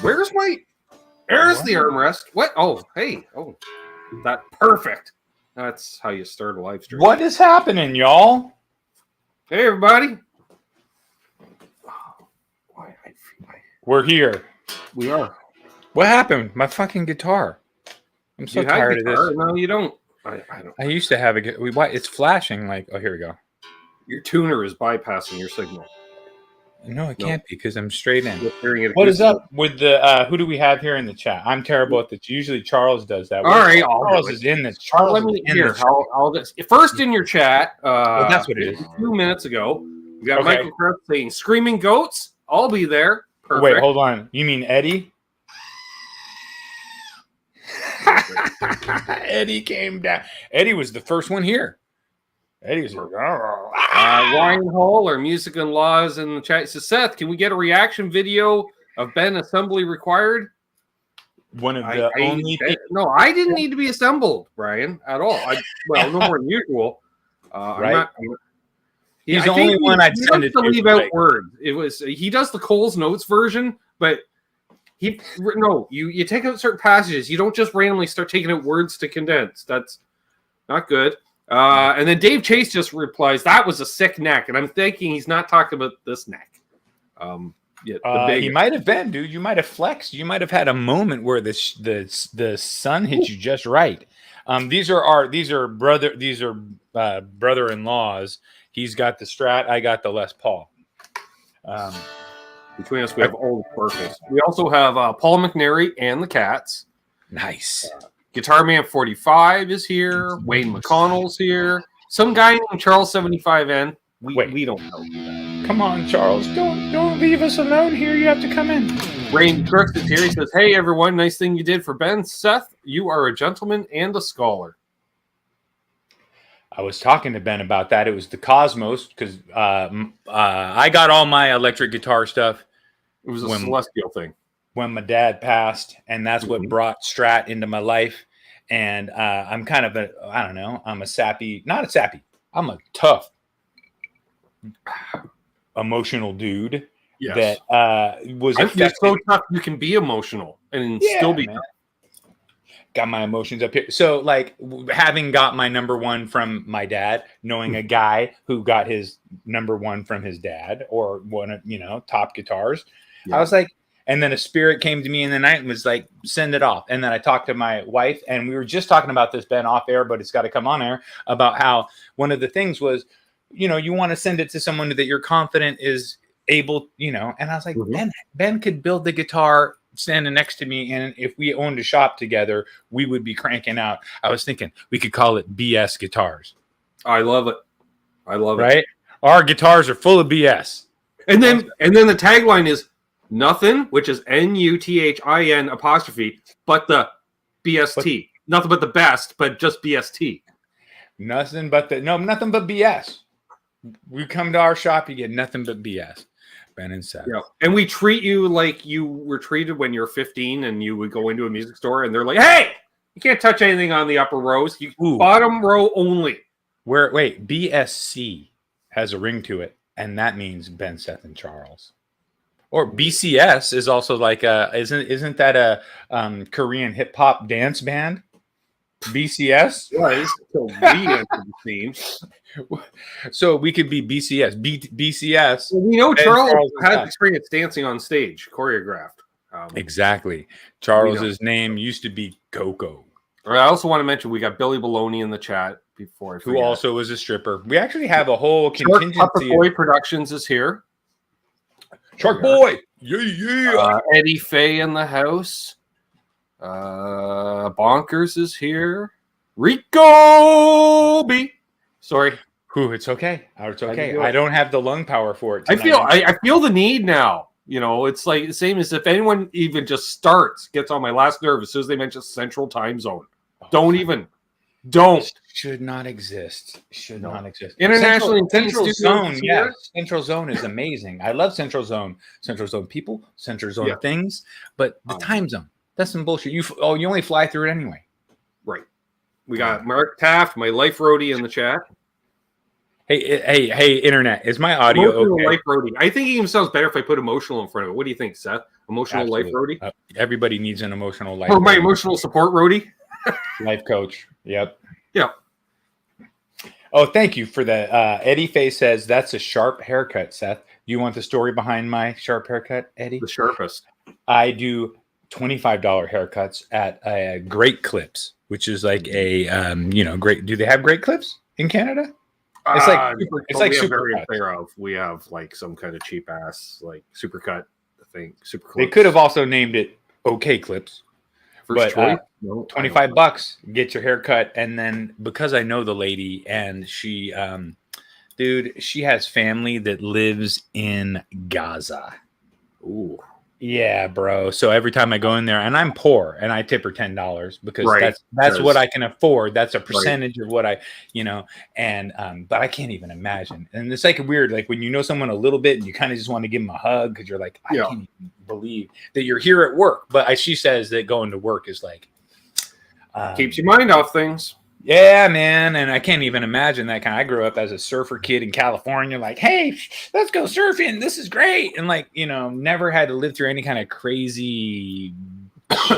Where's my... There's the armrest. What? Oh, hey. Oh, that perfect. That's how you start a live stream. What is happening, y'all? Hey, everybody. We're here. We are. What happened? My fucking guitar. I'm so tired of this. No, you don't. I don't. I used to have a... It's flashing like... Oh, here we go. Your tuner is bypassing your signal. No, it can't be because I'm straight in. What is up with the... who do we have here in the chat? I'm terrible at this. Usually Charles does that. All right. Charles is in this. Charles, let me hear. I'll just... First in your chat. That's what it is. 2 minutes ago, we got Michael Krebs saying, "Screaming goats." I'll be there. Perfect. Wait, hold on. You mean Eddie? Eddie came down. Eddie was the first one here. Eddie was like, Ryan Hall, our music and laws in the chat, says, "Seth, can we get a reaction video of Ben assembly required?" One of the only... No, I didn't need to be assembled, Brian, at all. No more than usual. Right? He's the only one I'd send it to. Leave out words. He does the Cole's Notes version, but you take out certain passages. You don't just randomly start taking out words to condense. That's not good. And then Dave Chase just replies, "That was a sick neck," and I'm thinking he's not talking about this neck. He might have been, dude. You might have flexed. You might have had a moment where the sun hit you just right. These are brother-in-laws. He's got the Strat. I got the Les Paul. Between us, we have all the purples. We also have Paul McNary and the Cats. Nice. Guitar Man 45 is here. Wayne McConnell's here. Some guy named Charles 75N. We don't know. Come on, Charles. Don't leave us alone here. You have to come in. Rain Crooks is here. He says, "Hey, everyone. Nice thing you did for Ben. Seth, you are a gentleman and a scholar." I was talking to Ben about that. It was the Cosmos because I got all my electric guitar stuff. It was a celestial thing. When my dad passed, and that's what brought Strat into my life. And I'm kind of I'm a sappy, not a sappy. I'm a tough, emotional dude. Yes. That was. You're so tough. You can be emotional and still be tough. Got my emotions up here. So, like, having got my number one from my dad, knowing a guy who got his number one from his dad, or one of top guitars, I was like, and then a spirit came to me in the night and was like, "Send it off." And then I talked to my wife, and we were just talking about this, Ben, off air, but it's got to come on air, about how one of the things was, you want to send it to someone that you're confident is able, and I was like, Ben could build the guitar standing next to me, and if we owned a shop together, we would be cranking out. I was thinking we could call it BS guitars. I love it. Right? Our guitars are full of BS. And then the tagline is nothing, which is NUTHIN apostrophe, but the BST. Nothing but the best, but just BST. Nothing but BS. We come to our shop, you get nothing but BS. Ben and Seth. Yeah. And we treat you like you were treated when you're 15 and you would go into a music store and they're like, "Hey, you can't touch anything on the upper rows. Bottom row only." Wait, BSC has a ring to it, and that means Ben, Seth, and Charles. Or BCS is also like isn't that a Korean hip hop dance band? BCS? Right. So we entered the scene. So we could be BCS. BCS. Well, we know Charles had experience dancing on stage, choreographed. Exactly. Charles's name used to be Coco. I also want to mention we got Billy Baloney in the chat before. Who also was a stripper. We actually have a whole contingency. Boy Productions is here. Shark Boy. Yeah. Eddie Faye in the house. Bonkers is here. Rico B. Sorry. It's okay. It's okay. I don't have the lung power for it tonight. I feel the need now. It's like the same as if anyone even just gets on my last nerve as soon as they mention Central Time Zone. Don't. It should not exist. Not exist. Internationally, Central Zone. Yes, Central Zone is amazing. I love Central Zone. Central Zone people, Central Zone things, but the time zone, that's some bullshit. You only fly through it anyway. Right. We got Mark Taft, my life roadie, in the chat. Hey, internet. Is my audio Emotional okay? life roadie. I think it even sounds better if I put emotional in front of it. What do you think, Seth? Emotional life Absolutely. roadie? Everybody needs an emotional life Or my roadie. emotional support roadie? Life coach. Yep. Yeah. Oh, thank you for that. Eddie Faye says that's a sharp haircut, Seth. Do you want the story behind my sharp haircut, Eddie? The sharpest. I do $25 haircuts at Great Clips, which is like a great. Do they have Great Clips in Canada? It's like we have super various cuts. thereof. We have like some kind of cheap ass like supercut thing. Super They clips. could have also named it OK Clips. First But choice? No, $25, get your hair cut. And then because I know the lady and she she has family that lives in Gaza. Ooh. Yeah, bro. So every time I go in there, and I'm poor, and I tip her $10 because Right, that's what because- I can afford. That's a percentage of what I, and but I can't even imagine. And it's like weird, like when you know someone a little bit and you kind of just want to give them a hug because you're like, I Yeah. can't even believe that you're here at work. But she says that going to work is like keeps your mind off things. yeah, man. And I can't even imagine that kind. I grew up as a surfer kid in California, like, hey, let's go surfing. This is great. And like, never had to live through any kind of crazy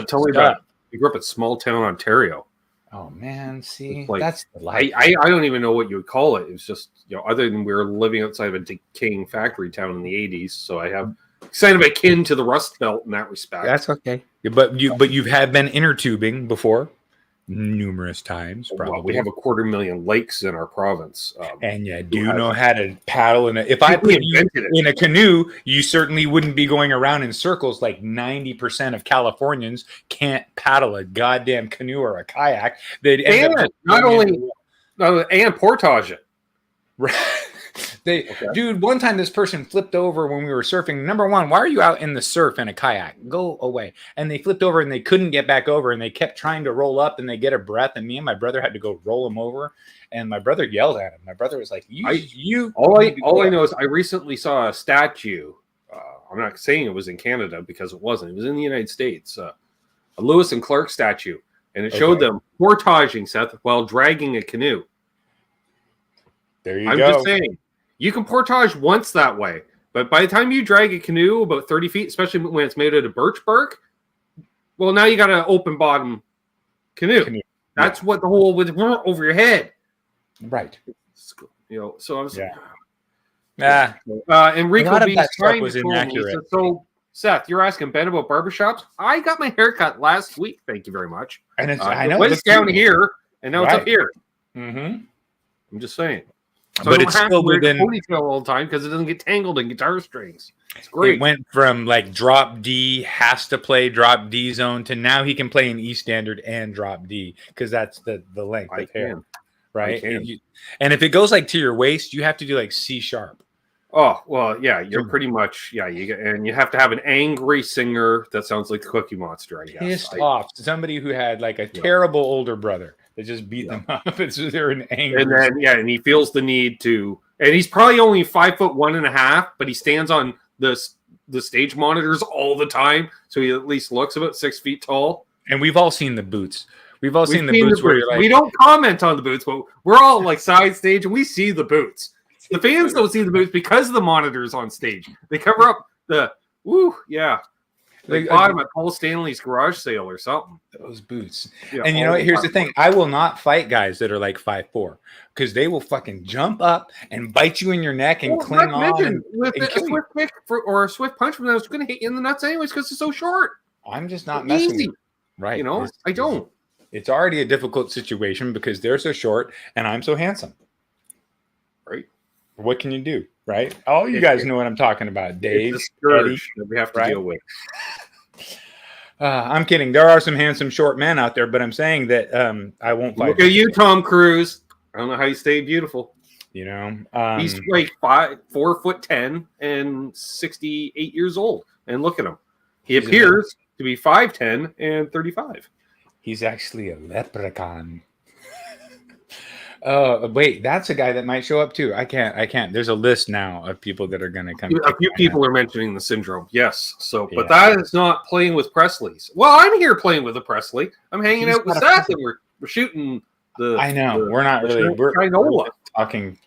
Tell me about it. You grew up in small town Ontario. Oh man, see, Like, that's the life. I don't even know what you would call it. It was just, other than we were living outside of a decaying factory town in the 80s. So I have kind of akin to the Rust Belt in that respect. That's okay. But you've had been inner tubing before numerous times, probably. Well, we have 250,000 lakes in our province. And you do know how to paddle. And if I put you in a canoe, you certainly wouldn't be going around in circles like 90% of Californians can't paddle a goddamn canoe or a kayak. They'd end up and portage it. Right. Dude, one time this person flipped over when we were surfing. Number one, why are you out in the surf in a kayak? Go away. And they flipped over and they couldn't get back over and they kept trying to roll up and they get a breath. And me and my brother had to go roll them over. And my brother yelled at him. My brother was like, All I know is I recently saw a statue. I'm not saying it was in Canada because it wasn't. It was in the United States. A Lewis and Clark statue. And it showed them portaging, Seth, while dragging a canoe. There you go. I'm just saying, you can portage once that way, but by the time you drag a canoe about 30 feet, especially when it's made out of birch bark, well, now you got an open bottom canoe. That's what the whole with over your head. Right. So I was B Enrico was inaccurate. So Seth, you're asking Ben about barbershops? I got my haircut last week. Thank you very much. And it's it was down here, and now it's up here. Mm-hmm. I'm just saying. So but it's still within ponytail all the time because it doesn't get tangled in guitar strings. It's great. It went from like drop D, has to play drop D zone to now he can play in E standard and drop D because that's the length of hair, right? And if it goes like to your waist, you have to do like C sharp. Oh well, yeah, you're pretty much you have to have an angry singer that sounds like the Cookie Monster. I guess pissed off somebody who had like a terrible older brother. They just beat them up. They're an angry. And then and he feels the need to, and he's probably only 5'1.5", but he stands on the stage monitors all the time, so he at least looks about 6 feet tall. And we've all seen the boots. We've all seen the boots where you're like, we don't comment on the boots, but we're all like side stage and we see the boots. The fans don't see the boots because of the monitors on stage. They cover up the Like bottom at Paul Stanley's garage sale or something. Those boots. And here's the thing. I will not fight guys that are like 5'4" because they will fucking jump up and bite you in your neck and cling on. With a swift kick or a swift punch from them, it's going to hit you in the nuts anyways because it's so short. I'm just not messing with it. Right. I don't. It's already a difficult situation because they're so short and I'm so handsome. Right. What can you do? Right? All you guys know what I'm talking about, Dave. It's a scourge that we have to deal with. I'm kidding. There are some handsome short men out there, but I'm saying that I won't fight. Look at you, Tom Cruise. I don't know how you stayed beautiful. He's like 4'10" and 68 years old. And look at him. He appears to be 5'10" and 35. He's actually a leprechaun. Oh, wait, that's a guy that might show up too. I can't. There's a list now of people that are going to come. A few people are mentioning the syndrome. Yes. So, but that is not playing with Pressleys. Well, I'm here playing with a Presley. I'm hanging out with Seth and we're shooting the. I know. We're not really. We're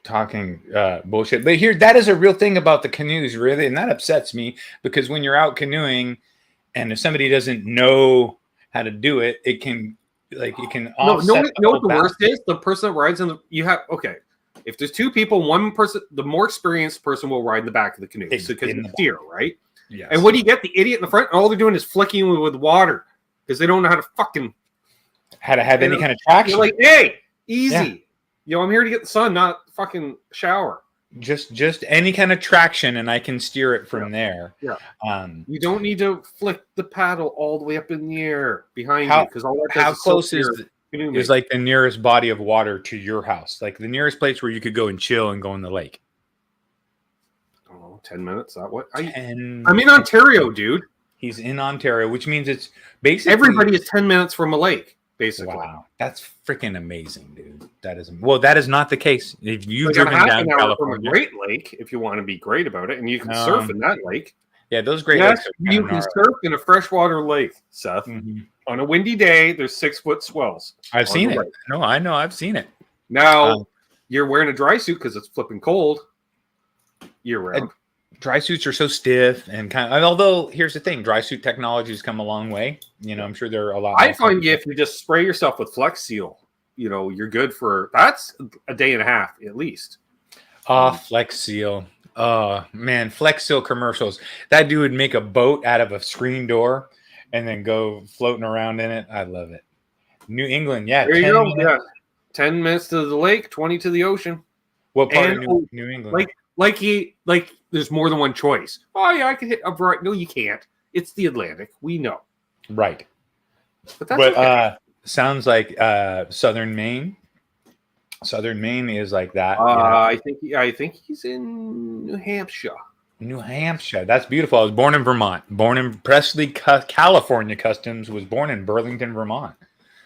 talking bullshit. But here, that is a real thing about the canoes, really, and that upsets me because when you're out canoeing, and if somebody doesn't know how to do it, it can offset. No, what the worst is? The person that rides in the if there's two people, one person, the more experienced person will ride in the back of the canoe because it's steer, right? Yes. And what do you get? The idiot in the front, all they're doing is flicking with water because they don't know how to have any kind of traction. You're like, hey, easy. Yeah. I'm here to get the sun, not fucking shower. Just any kind of traction, and I can steer it from there. Yeah. You don't need to flick the paddle all the way up in the air behind you because all that. How close is like the nearest body of water to your house? Like the nearest place where you could go and chill and go in the lake. 10 minutes. That what? I'm in Ontario, dude. He's in Ontario, which means it's basically everybody is 10 minutes from a lake. Basically, wow, that's freaking amazing, dude. That is not the case. If you've driven down California from a Great Lake, if you want to be great about it, and you can surf in that lake. Yeah, those Great Lakes. You can surf in a freshwater lake, Seth. Mm-hmm. On a windy day, there's 6-foot swells. I've seen it. Lake. No, I know. I've seen it. Now you're wearing a dry suit because it's flipping cold year round. Dry suits are so stiff and although here's the thing, dry suit technology has come a long way. I'm sure there are a lot. I find if you just spray yourself with Flex Seal, you're good for that's a day and a half at least. Flex Seal. Oh man, Flex Seal commercials. That dude would make a boat out of a screen door and then go floating around in it. I love it. New England, yeah. There you go. Yeah. 10 minutes to the lake, 20 to the ocean. What part of New England? Like there's more than one choice. Oh yeah, I can hit up right. No, you can't. It's the Atlantic. We know. Right. But that's okay. Sounds like Southern Maine. Southern Maine is like that. I think he's in New Hampshire. New Hampshire. That's beautiful. I was born in Vermont. Born in Pressleys, California. Customs was born in Burlington, Vermont.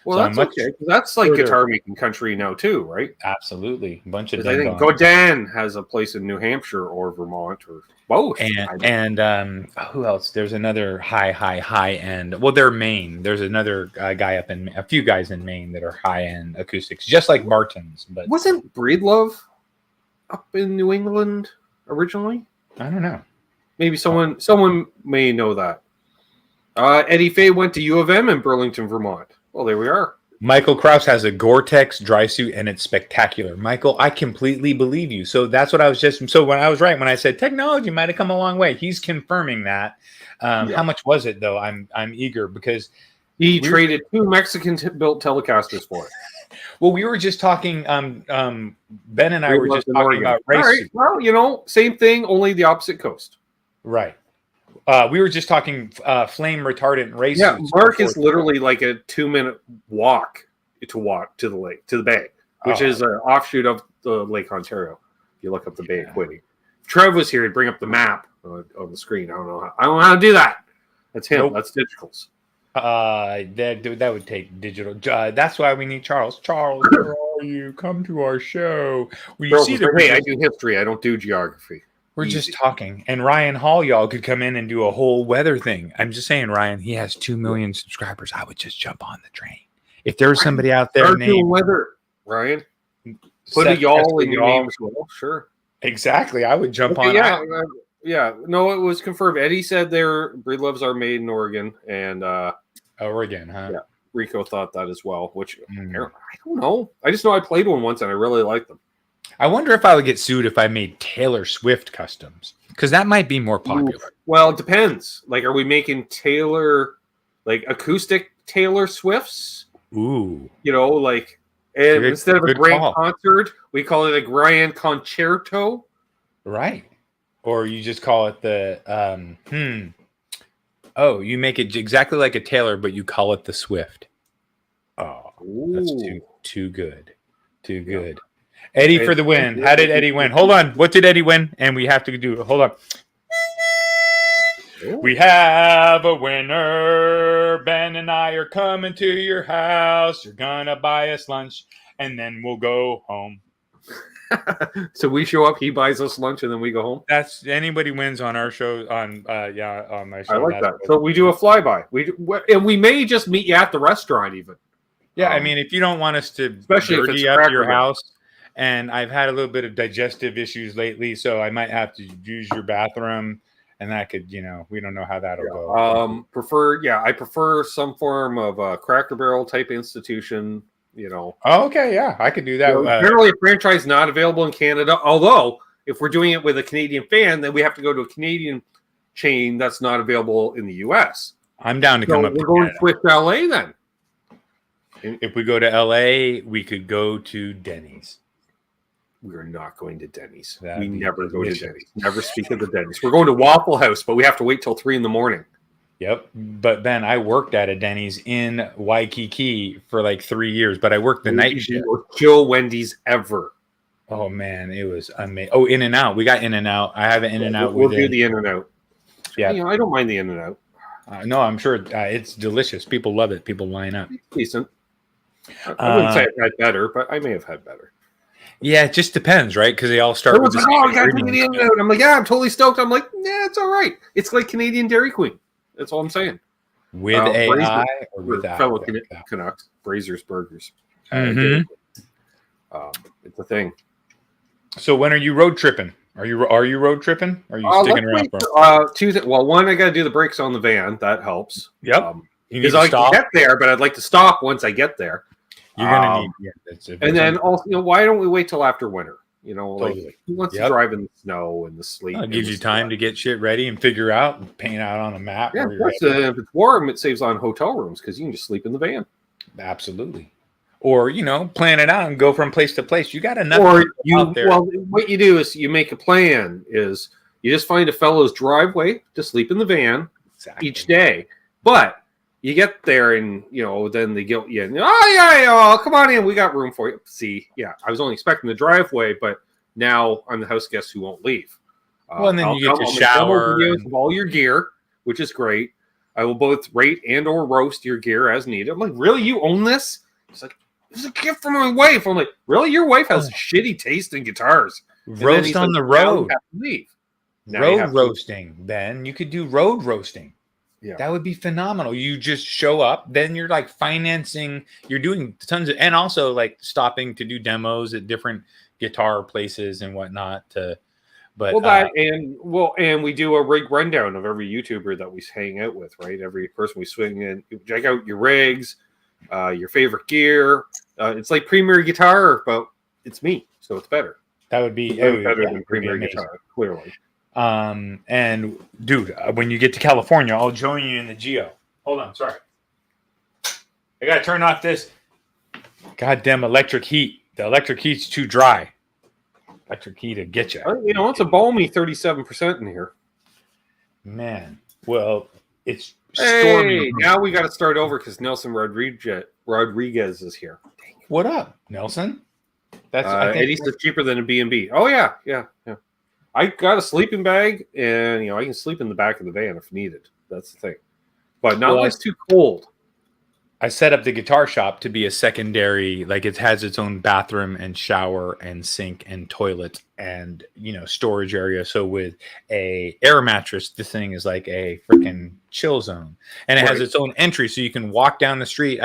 Well, so that's okay. That's like guitar making country now too, right? Absolutely, a bunch of. I think Godin has a place in New Hampshire or Vermont or both. And who else? There's another high end. Well, they're Maine. There's another guy a few guys in Maine that are high end acoustics, just like Martins. But wasn't Breedlove up in New England originally? I don't know. Maybe someone may know that. Eddie Fay went to U of M in Burlington, Vermont. Well, there we are. Michael Krause has a Gore-Tex dry suit, and it's spectacular. Michael, I completely believe you. So that's what I was so when I was right when I said technology might have come a long way. He's confirming that. How much was it though? I'm eager because he traded 2 Mexican-built Telecasters for it. Well, we were just talking. Ben and I were just talking about race. Right. Well, same thing, only the opposite coast. Right. We were just talking flame retardant race. Yeah, Mark is literally like a 2-minute walk to the lake, to the bay, which is an offshoot of the Lake Ontario. If you look up the Bay of Quinte. If Trev was here, he'd bring up the map on the screen. I don't know how to do that. That's him. Nope. That's digitals. That would take digital. That's why we need Charles. Charles, where are you? Come to our show. Hey, I do history. I don't do geography. We're just talking. And Ryan Hall, y'all could come in and do a whole weather thing. I'm just saying, Ryan, he has 2 million subscribers. I would just jump on the train. If there's somebody out there named weather, Ryan, put a y'all in your name as well. Sure. Exactly. I would jump on. Yeah. No, it was confirmed. Eddie said their Breedloves are made in Oregon. And Oregon, huh? Yeah. Rico thought that as well, which I don't know. I just know I played one once and I really liked them. I wonder if I would get sued if I made Taylor Swift customs, because that might be more popular. Ooh. Well, it depends. Like, are we making acoustic Taylor Swifts? Ooh. Instead of a grand concert, we call it a grand concerto. Right. Or you just call it the, you make it exactly like a Taylor, but you call it the Swift. Oh, that's too good. Too good. Eddie for the win. How did Eddie win? Hold on. What did Eddie win? And we have to do. Hold on. Ooh. We have a winner. Ben and I are coming to your house. You're gonna buy us lunch, and then we'll go home. So we show up, he buys us lunch, and then we go home. That's anybody wins on our show. On my show. I like that. So we do a flyby. And we may just meet you at the restaurant, even. Yeah, I mean, if you don't want us to, especially if it's at your house. and I've had a little bit of digestive issues lately, so I might have to use your bathroom, and that could, we don't know how that'll go. I prefer some form of Cracker Barrel type institution. Oh, okay, yeah, I could do that. Apparently, a franchise not available in Canada. Although, if we're doing it with a Canadian fan, then we have to go to a Canadian chain that's not available in the U.S. I'm down to come up. We're going to switch to LA then. If we go to LA, we could go to Denny's. We are not going to Denny's. That'd We be never go to delicious. Denny's. Never speak of the Denny's. We're going to Waffle House, but we have to wait till 3 a.m. Yep. But Ben, I worked at a Denny's in Waikiki for like 3 years, but I worked the night shift. Chill Wendy's ever. Oh man, it was amazing. Oh, In-N-Out. We got In-N-Out. I have an In-N-Out. We'll do the In-N-Out. Yeah. I don't mind the In-N-Out. No, I'm sure it's delicious. People love it. People line up. Decent. I wouldn't say I've had better, but I may have had better. Yeah, it just depends, right? Because they all start with the same I got ingredients. the In-N-Out. I'm like, yeah, I'm totally stoked. I'm like, yeah, it's all right. It's like Canadian Dairy Queen. That's all I'm saying. With AI or without? Fellow Canucks, Brazers Burgers. Mhm. It's a thing. So when are you road tripping? Are you road tripping? Or are you sticking around for? One, I got to do the brakes on the van. That helps. Yep. You need Because to I stop. can get there, but I'd like to stop once I get there. You're gonna need. Yeah, that's it. And then also, why don't we wait till after winter? Totally. Like, who wants to drive in the snow and the sleet? It gives you time to get shit ready and figure out and paint out on a map. Yeah, where of you're course. at. If it's warm, it saves on hotel rooms because you can just sleep in the van. Absolutely. Or plan it out and go from place to place. You got enough. Or out there. what you do is you make a plan. Is you just find a fellow's driveway to sleep in the van each day, but you get there and then they guilt you. And, come on in, we got room for you. See, I was only expecting the driveway, but now I'm the house guest who won't leave. And then you get to shower videos of all your gear, which is great. I will both rate and or roast your gear as needed. I'm like, really? You own this? It's like, it's a gift from my wife. I'm like, really? Your wife has shitty taste in guitars. Roast on the road. Leave. Road roasting, Ben. You could do road roasting. Yeah. That would be phenomenal. You just show up, then you're like financing, you're doing tons of, and also like stopping to do demos at different guitar places and whatnot. And we do a rig rundown of every YouTuber that we hang out with, right? Every person we swing in, check out your rigs, your favorite gear. It's like Premier Guitar, but it's me, so it's better. That would be better than Premier Guitar, clearly. And dude, when you get to California, I'll join you in the Geo. Hold on, sorry. I gotta turn off this goddamn electric heat. The electric heat's too dry. Electric heat to get you. It's a balmy 37% in here. Man, well, it's stormy. Now we got to start over because Nelson Rodriguez is here. What up, Nelson? That's Eddie's cheaper than a B&B. Oh yeah. I got a sleeping bag, and I can sleep in the back of the van if needed. That's the thing, but not when it's too cold. I set up the guitar shop to be a secondary, like it has its own bathroom and shower and sink and toilet and storage area. So with a air mattress, the thing is like a freaking chill zone, and it has its own entry, so you can walk down the street.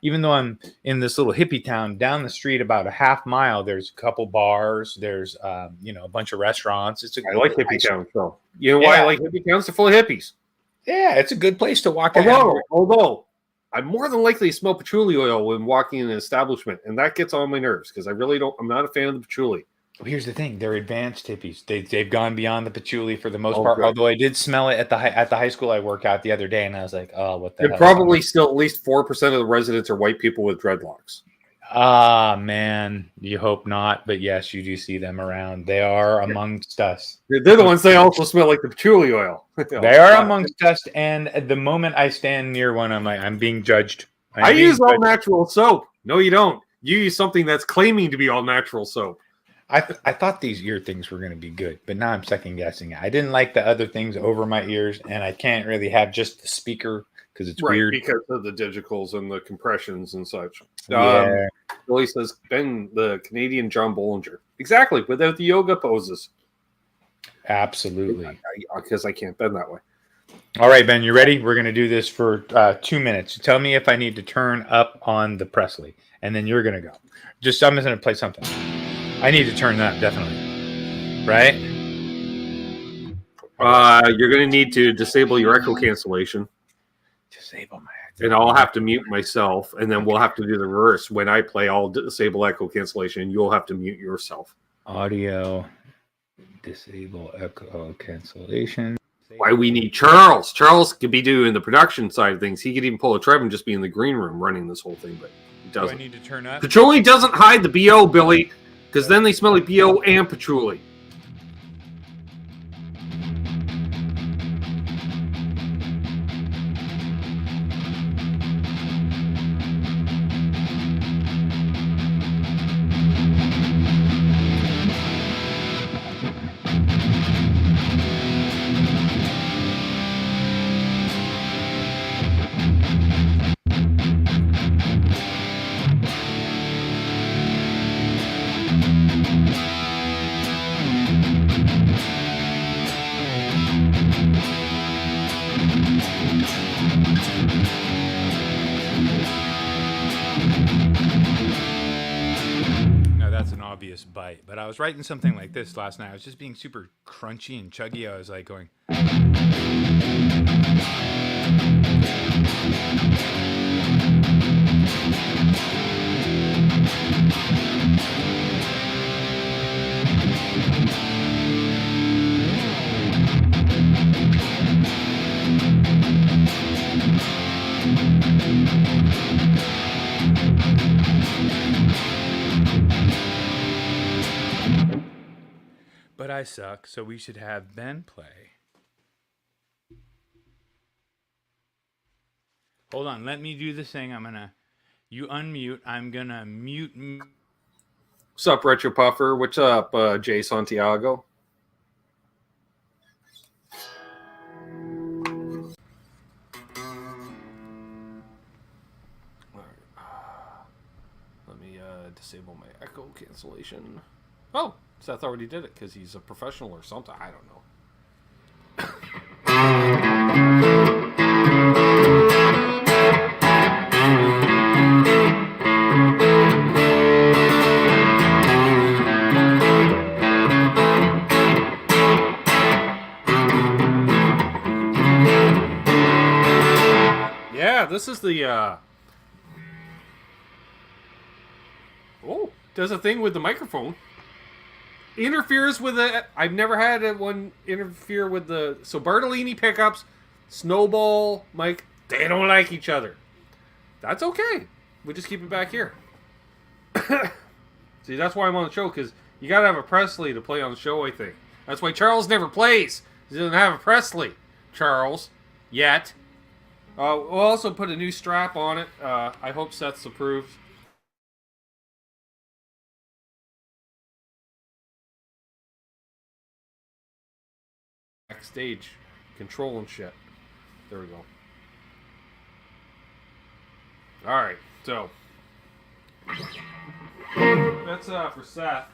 Even though I'm in this little hippie town, down the street about a half mile, there's a couple bars. There's, a bunch of restaurants. I like hippie towns, though. You know why I like hippie towns? They're full of hippies. Yeah, it's a good place to walk. Although I'm more than likely to smell patchouli oil when walking in an establishment, and that gets on my nerves because I'm not a fan of the patchouli. Well, here's the thing: they're advanced hippies. They've gone beyond the patchouli for the most part. Good. Although I did smell it at the high school I work at the other day, and I was like, "Oh, what the hell?" Probably still at least 4% of the residents are white people with dreadlocks. Ah, man, you hope not, but yes, you do see them around. They are amongst us. They're the ones. They also smell like the patchouli oil. They are amongst us, and at the moment I stand near one, I'm like, I'm being judged. I use all natural soap. No, you don't. You use something that's claiming to be all natural soap. I thought these ear things were going to be good, but now I'm second guessing it. I didn't like the other things over my ears, and I can't really have just the speaker because it's weird. Because of the digitals and the compressions and such. Yeah. Billy says, Ben, the Canadian John Bollinger. Exactly, without the yoga poses. Absolutely. Because I can't bend that way. All right, Ben, you ready? We're going to do this for 2 minutes. Tell me if I need to turn up on the Presley, and then you're going to go. I'm just going to play something. I need to turn that, definitely. Right? You're going to need to disable your echo cancellation. Disable my and I'll have to mute myself, and then we'll have to do the reverse. When I play, I'll disable echo cancellation, and you'll have to mute yourself. Audio, disable echo cancellation. Why we need Charles. Charles could be doing the production side of things. He could even pull a Trev and just be in the green room running this whole thing, but he Do I doesn't. need to turn up? Patchouli doesn't hide the BO, Billy, because then they smell like BO and patchouli. Obvious bite, but I was writing something like this last night. I was just being super crunchy and chuggy. I was like going, but I suck, so we should have Ben play. Hold on, let me do this thing. You unmute. I'm gonna mute. What's up, Retro Puffer? What's up, Jay Santiago? Let me disable my echo cancellation. Oh, Seth already did it because he's a professional or something. I don't know. Yeah, this is the oh, does a thing with the microphone. Interferes with it. I've never had one interfere with the... So Bartolini pickups, Snowball, Mike, they don't like each other. That's okay. We just keep it back here. See, that's why I'm on the show, because you got to have a Presley to play on the show, I think. That's why Charles never plays. He doesn't have a Presley, Charles, yet. We'll also put a new strap on it. I hope Seth's approved. Backstage control and shit. There we go. Alright, so that's for Seth.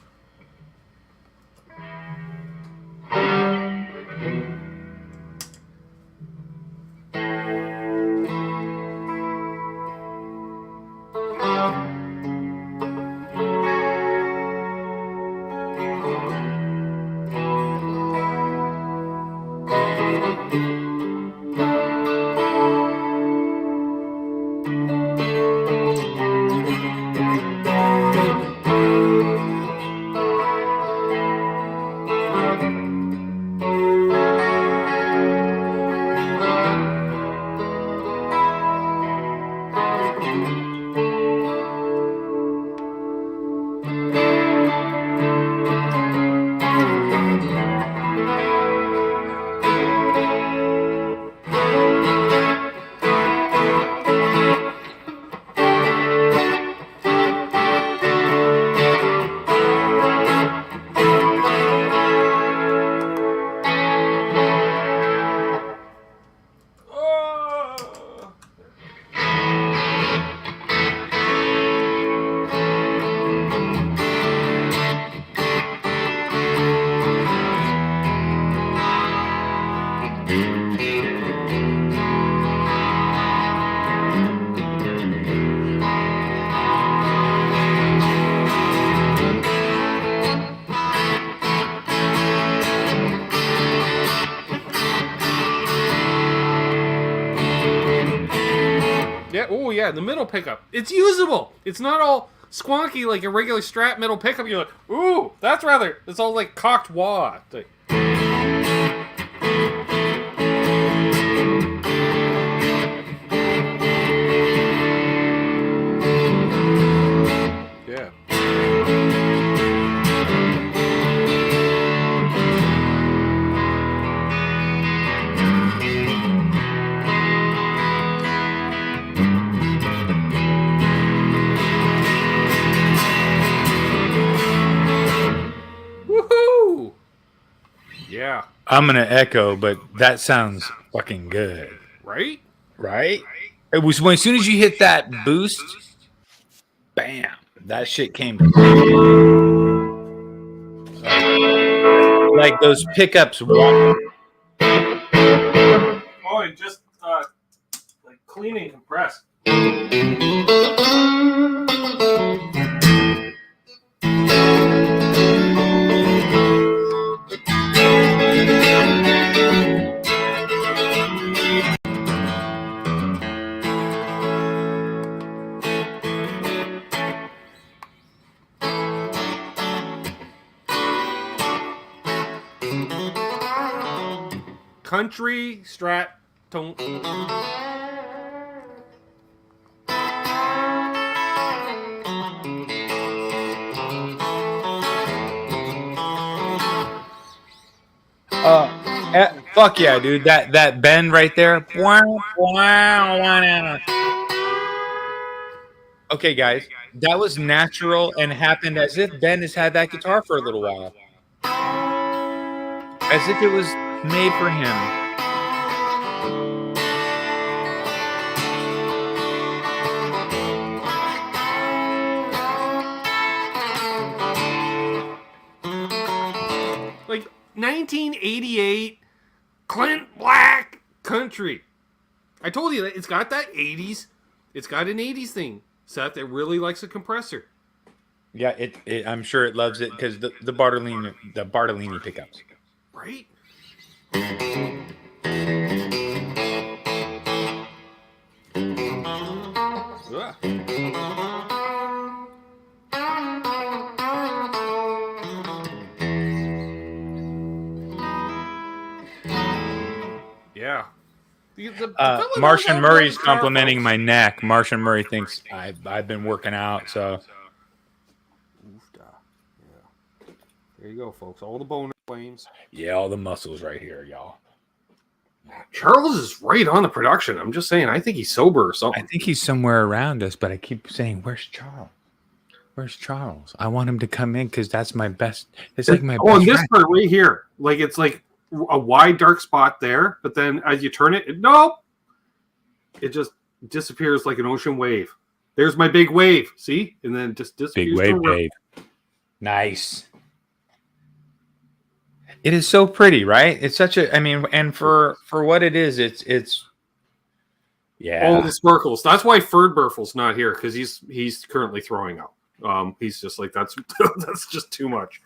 Yeah. Oh, yeah. The middle pickup. It's usable. It's not all squonky like a regular Strat middle pickup. You're like, ooh, that's rather. It's all like cocked wah. Like, yeah. Woohoo! Yeah. I'm gonna echo, but that sounds fucking good, Right? right? It was when as soon as you hit that boost, bam, that shit came to like those pickups. Oh, and just like clean and compress. Country Strat tone. Fuck yeah, dude. That bend right there. Wow. Okay, guys, that was natural and happened as if Ben has had that guitar for a little while, as if it was made for him. Like 1988 Clint Black country. I told you that it's got that 80s. It's got an 80s thing. Seth, it really likes a compressor. Yeah, it I'm sure it loves it because the Bartolini pickups. Right? Ugh. Yeah. Martian Murray's complimenting my neck. Martian Murray thinks I've been working out, so. Yeah. There you go, folks. All the boner flames. Yeah, all the muscles right here, y'all. Charles is right on the production. I'm just saying, I think he's sober or something. I think he's somewhere around us, but I keep saying, "Where's Charles? Where's Charles? I want him to come in because that's my best." It's like my. Oh, and this part right here, like it's like a wide dark spot there, but then as you turn it, it just disappears like an ocean wave. There's my big wave, see, and then just disappears. Big wave. Nice. It is so pretty, right? It's such a. I mean, and for what it is, it's. Yeah. Oh, the sparkles. That's why Ferdburfel's not here because he's currently throwing up. He's just like that's just too much.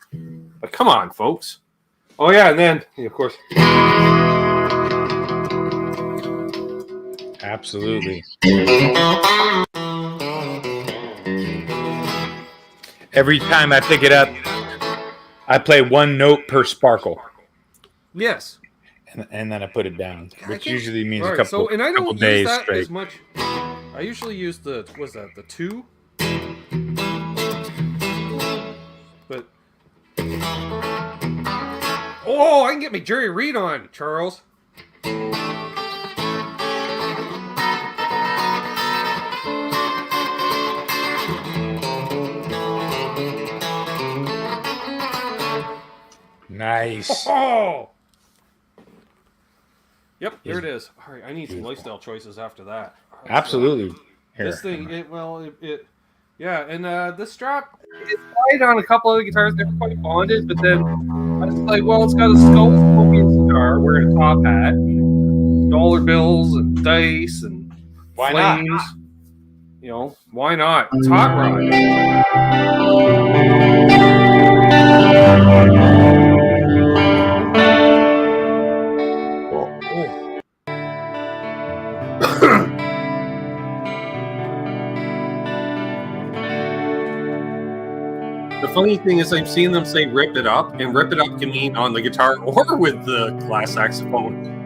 But come on, folks. Oh yeah, and then of course. Absolutely. Every time I pick it up, I play one note per sparkle. Yes. And then I put it down, which usually means a couple, so, and I don't use days that straight. as much. I usually use the 2? But oh, I can get my Jerry Reed on, Charles. Nice. Oh. Yep, there Yes. it is. All right, I need some lifestyle choices after that. Absolutely. This thing, yeah, and this strap, it's tied on a couple of the guitars. They're quite bonded, but then I was like, well, it's got a skull smoking cigar, wearing a top hat, and dollar bills and dice and Why flames. not? You know, why not? It's hot rod. The funny thing is, I've seen them say "rip it up," and "rip it up" can mean on the guitar or with the glass saxophone.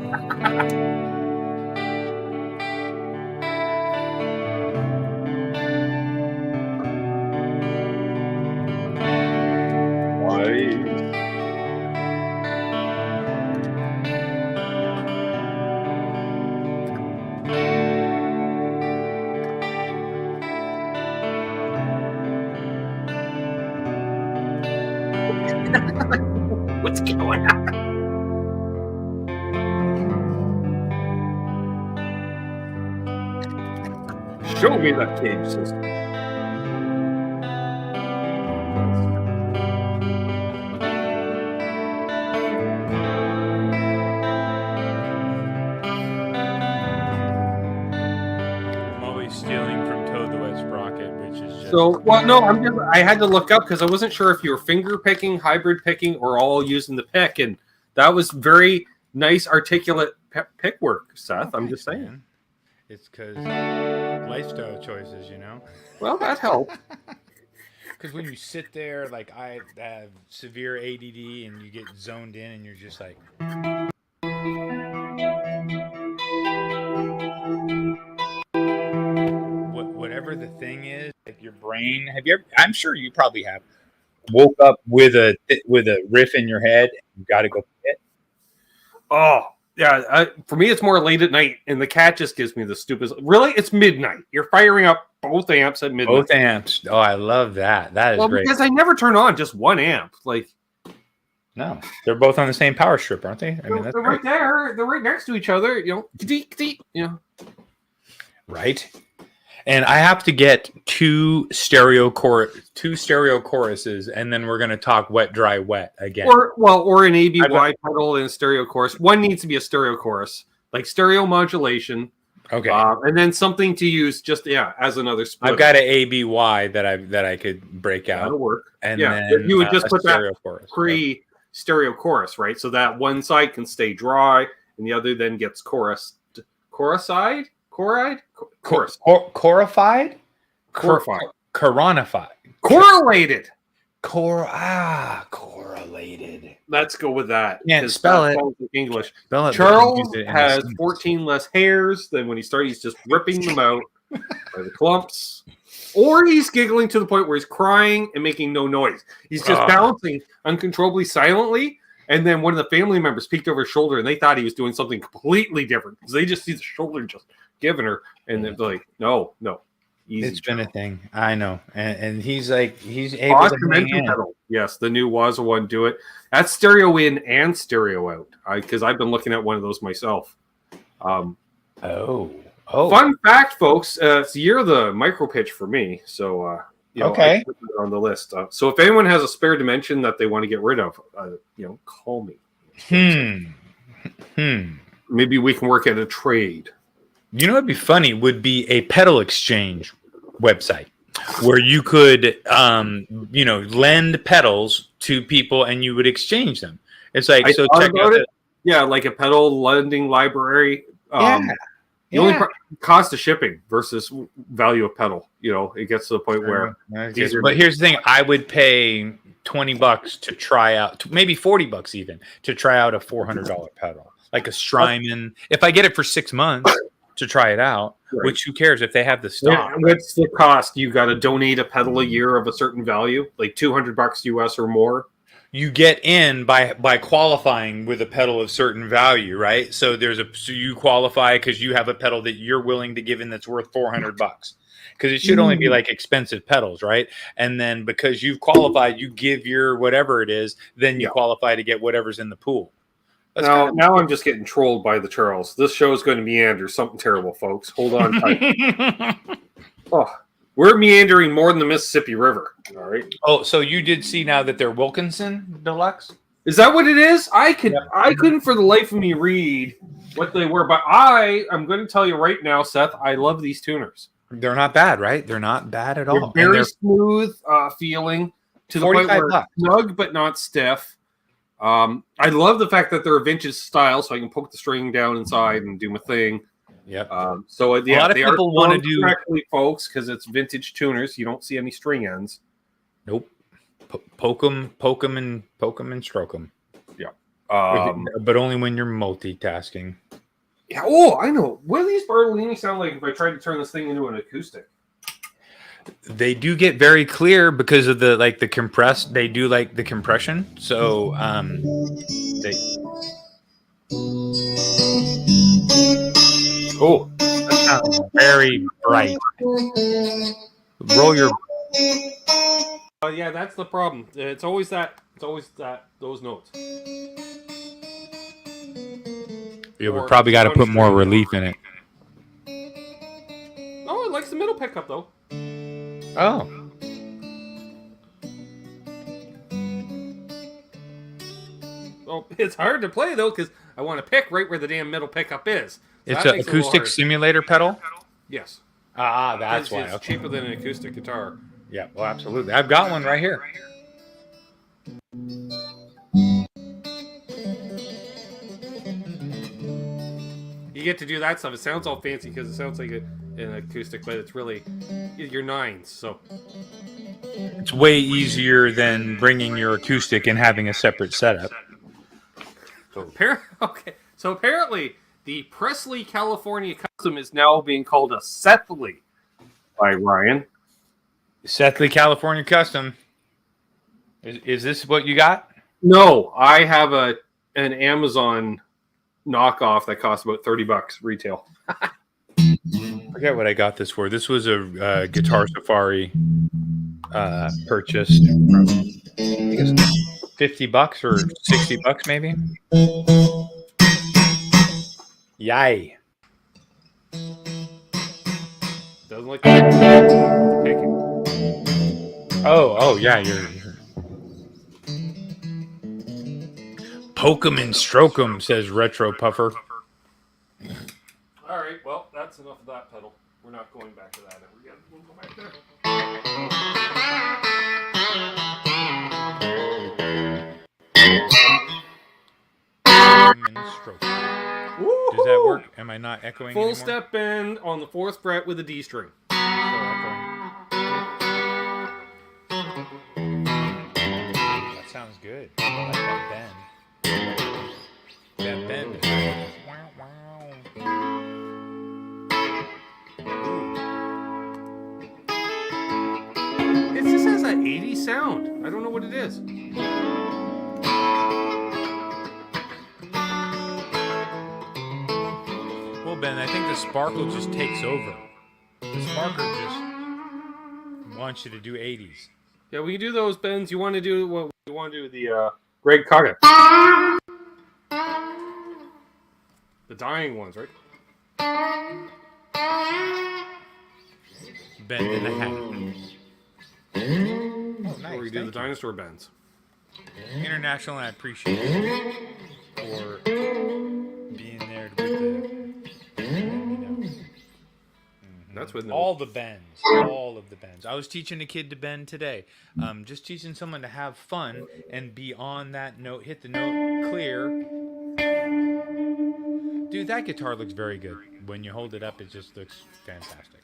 Why? What's going on? Show me that cage system. I'm always stealing from Toad the Wet Sprocket, which is just... So, well, no, I had to look up because I wasn't sure if you were finger picking, hybrid picking, or all using the pick, and that was very nice, articulate pick work, Seth. I'm just saying. Man. It's because lifestyle choices, you know? Well, that helped. Because when you sit there, like I have severe ADD and you get zoned in and you're just like... Whatever the thing is, like your brain, have you ever, I'm sure you probably have, woke up with a riff in your head and you got to go fit. Oh, yeah. For me, it's more late at night, and the cat just gives me the stupidest. Really, it's midnight. You're firing up both amps at midnight. Both amps. Oh, I love that. That is great. Because I nenever turn on just one amp. Like, no, they're both on the same power strip, aren't they? I mean, that's they're right there. They're right next to each other. You know, right. And I have to get two stereo choruses, and then we're going to talk wet, dry, wet again. Or an ABY pedal and a stereo chorus. One needs to be a stereo chorus, like stereo modulation. Okay. And then something to use just as another split. I've got an ABY that I could break out. That'll work. And then you would just put that chorus, stereo chorus, right? So that one side can stay dry, and the other then gets chorused. Chorified? Coronified? Correlated. Correlated. Let's go with that. Can't spell it. English. Spell it, Charles has 14 less hairs than when he started. He's just ripping them out by the clumps. Or he's giggling to the point where he's crying and making no noise. He's just bouncing uncontrollably silently. And then one of the family members peeked over his shoulder and they thought he was doing something completely different because they just see the shoulder just giving her. And they're like, no. Easy. It's been a thing. I know. And he's able to hang in. Pedal. Yes, the new Waza one, do it. That's stereo in and stereo out. Because I've been looking at one of those myself. Oh. Fun fact, folks. It's the year of the micro pitch for me. So, okay. I put it on the list. So if anyone has a spare dimension that they want to get rid of, call me. Maybe we can work at a trade. You know what'd be funny would be a pedal exchange website where you could, lend pedals to people and you would exchange them. It's like, so check out it. Yeah, like a pedal lending library. The only cost of shipping versus value of pedal. It gets to the point where. But here's the thing: I would pay $20 to try out, maybe $40 even, to try out a $400 pedal, like a Strymon. If I get it for 6 months to try it out, right. Which who cares if they have the stock? Yeah, what's the cost? You got to donate a pedal a year of a certain value, like $200 US or more. You get in by qualifying with a pedal of certain value, right? So you qualify because you have a pedal that you're willing to give in that's worth $400 because it should only be like expensive pedals, right? And then because you've qualified, you give your whatever it is, then you qualify to get whatever's in the pool. Now I'm just getting trolled by the Charles. This show is going to meander something terrible, folks. Hold on tight. We're meandering more than the Mississippi River. All right. Oh, so you did see now that they're Wilkinson Deluxe? Is that what it is? I couldn't for the life of me read what they were, but I'm going to tell you right now, Seth, I love these tuners. They're not bad, right? They're not bad at all. They're very smooth feeling to the point where it's snug but not stiff. I love the fact that they're a vintage style, so I can poke the string down inside and do my thing. Yep. So a lot of people want to do correctly, folks, because it's vintage tuners. You don't see any string ends. Nope. Poke 'em and stroke 'em. Yeah. But only when you're multitasking. Yeah. Oh, I know. What do these Bartolini sound like if I tried to turn this thing into an acoustic? They do get very clear because of the compressed. They do like the compression. So they. Oh, that sounds very bright. Roll your. yeah, that's the problem. It's always that. Those notes. Yeah, we probably got to put more relief in it. Oh, it likes the middle pickup though. Oh. Well, it's hard to play though because I want to pick right where the damn middle pickup is. So It's an acoustic simulator pedal? Yes. That's why. It's cheaper than an acoustic guitar. Yeah, well, absolutely. I've got one right here. You get to do that stuff. It sounds all fancy because it sounds like an acoustic, but it's really your nines. So it's way easier than bringing your acoustic and having a separate setup. So apparently, the Presley California Custom is now being called a Sethley by Ryan. Sethley California Custom. Is this what you got? No, I have an Amazon knockoff that costs about $30 retail. I forget what I got this for. This was a Guitar Safari purchase from, I think it's $50 or $60 maybe. Yay! Doesn't like the picking. Oh yeah, you're poke 'em and stroke 'em, says Retro Puffer. All right, well, that's enough of that pedal. We're not going back to that ever again. We'll go back there. Does that work? Am I not echoing Full anymore? step bend on the 4th fret with a D string. That sounds good. I like that bend. That bend is nice. It just has that 80s sound. I don't know what it is. Well, Ben, I think the sparkle just takes over. The sparkle just wants you to do 80s. Yeah, we can do those bends. You want to do what you want to do? The Greg Coggett. The dying ones, right? Bend in the hat. Oh, nice. Or you do the dinosaur bends. International, and I appreciate you for being there with the. That's with all the bends. All of the bends. I was teaching a kid to bend today. Just teaching someone to have fun and be on that note, hit the note clear. Dude, that guitar looks very good. When you hold it up, it just looks fantastic.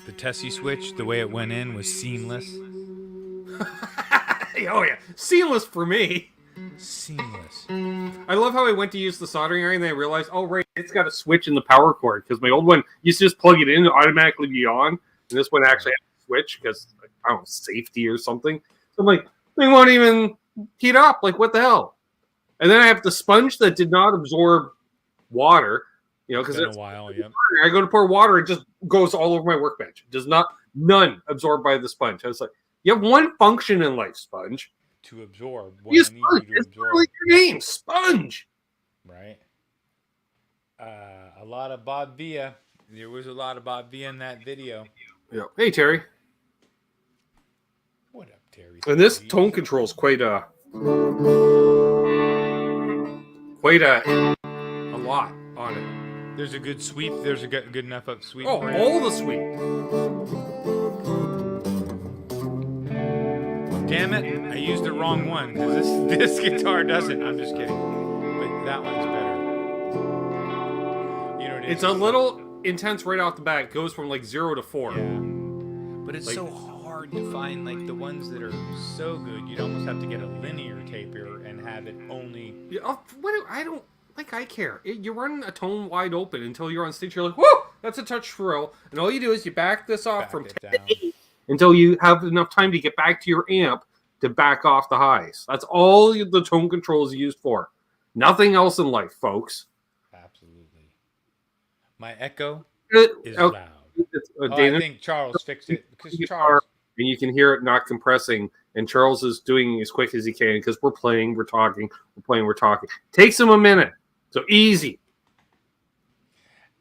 The Tessie switch, the way it went in, was seamless. Oh yeah, seamless for me. Seamless. I love how I went to use the soldering iron and I realized, oh right, it's got a switch in the power cord because my old one used to just plug it in and automatically be on, and this one actually had a switch because I don't know, safety or something. So I'm like, they won't even heat up. Like what the hell? And then I have the sponge that did not absorb water, you know, because it's been a while. Yep. I go to pour water, it just goes all over my workbench. It does not, none absorbed by the sponge. I was like, you have one function in life, sponge. To absorb. You sponge. It's literally your name, Sponge. Right. A lot of Bob Villa. There was a lot of Bob Villa in that video. Yeah. Hey, Terry. What up, Terry? And this tone control is quite a lot on it. There's a good sweep. There's a good enough up sweep. Oh, all the sweep. Damn it! I used the wrong one because this guitar doesn't. I'm just kidding. But that one's better. You know, it's a little intense right off the bat. It goes from like 0 to 4. Yeah. But it's like, so hard hard to find like the ones that are so good. You'd almost have to get a linear taper and have it only. I don't like. I care. You're running a tone wide open until you're on stage. You're like, whoa, that's a touch shrill, and all you do is you back this off from 10 to 8 until you have enough time to get back to your amp to back off the highs. That's all the tone control is used for. Nothing else in life, folks. Absolutely. My echo is Okay. loud. I think Charles fixed it because Charles. And you can hear it not compressing. And Charles is doing as quick as he can because we're playing, we're talking, we're talking. Takes him a minute. So easy.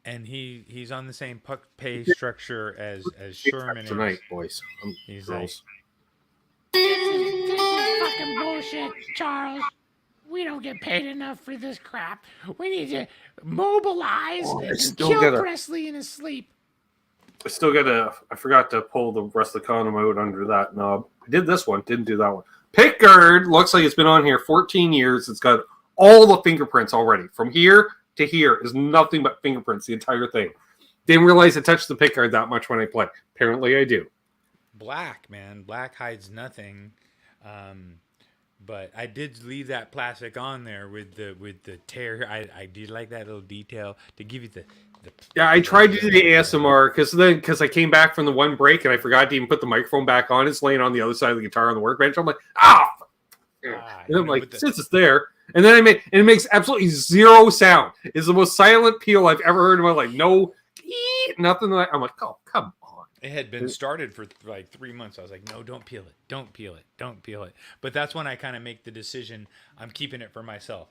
And he's on the same puck pay structure as Sherman tonight, is. Boys. He's like, this is fucking bullshit, Charles. We don't get paid enough for this crap. We need to mobilize and kill Presley in his sleep. I forgot to pull the rest of the column out under that knob. I did this one, didn't do that one. Pickguard looks like it's been on here 14 years. It's got all the fingerprints already. From here to here is nothing but fingerprints, the entire thing. Didn't realize I touched the pickguard that much when I play. Apparently I do. Black, man. Black hides nothing. But I did leave that plastic on there with the tear. I did like that little detail to give you the yeah, I tried to do the ASMR because I came back from the one break and I forgot to even put the microphone back on. It's laying on the other side of the guitar on the workbench. I'm like, and I'm like, since it's there, and then it makes absolutely zero sound. It's the most silent peel I've ever heard in my life. No, nothing. I'm like, oh, come on. It had been started for like 3 months. I was like, no, don't peel it. Don't peel it. Don't peel it. But that's when I kind of make the decision. I'm keeping it for myself.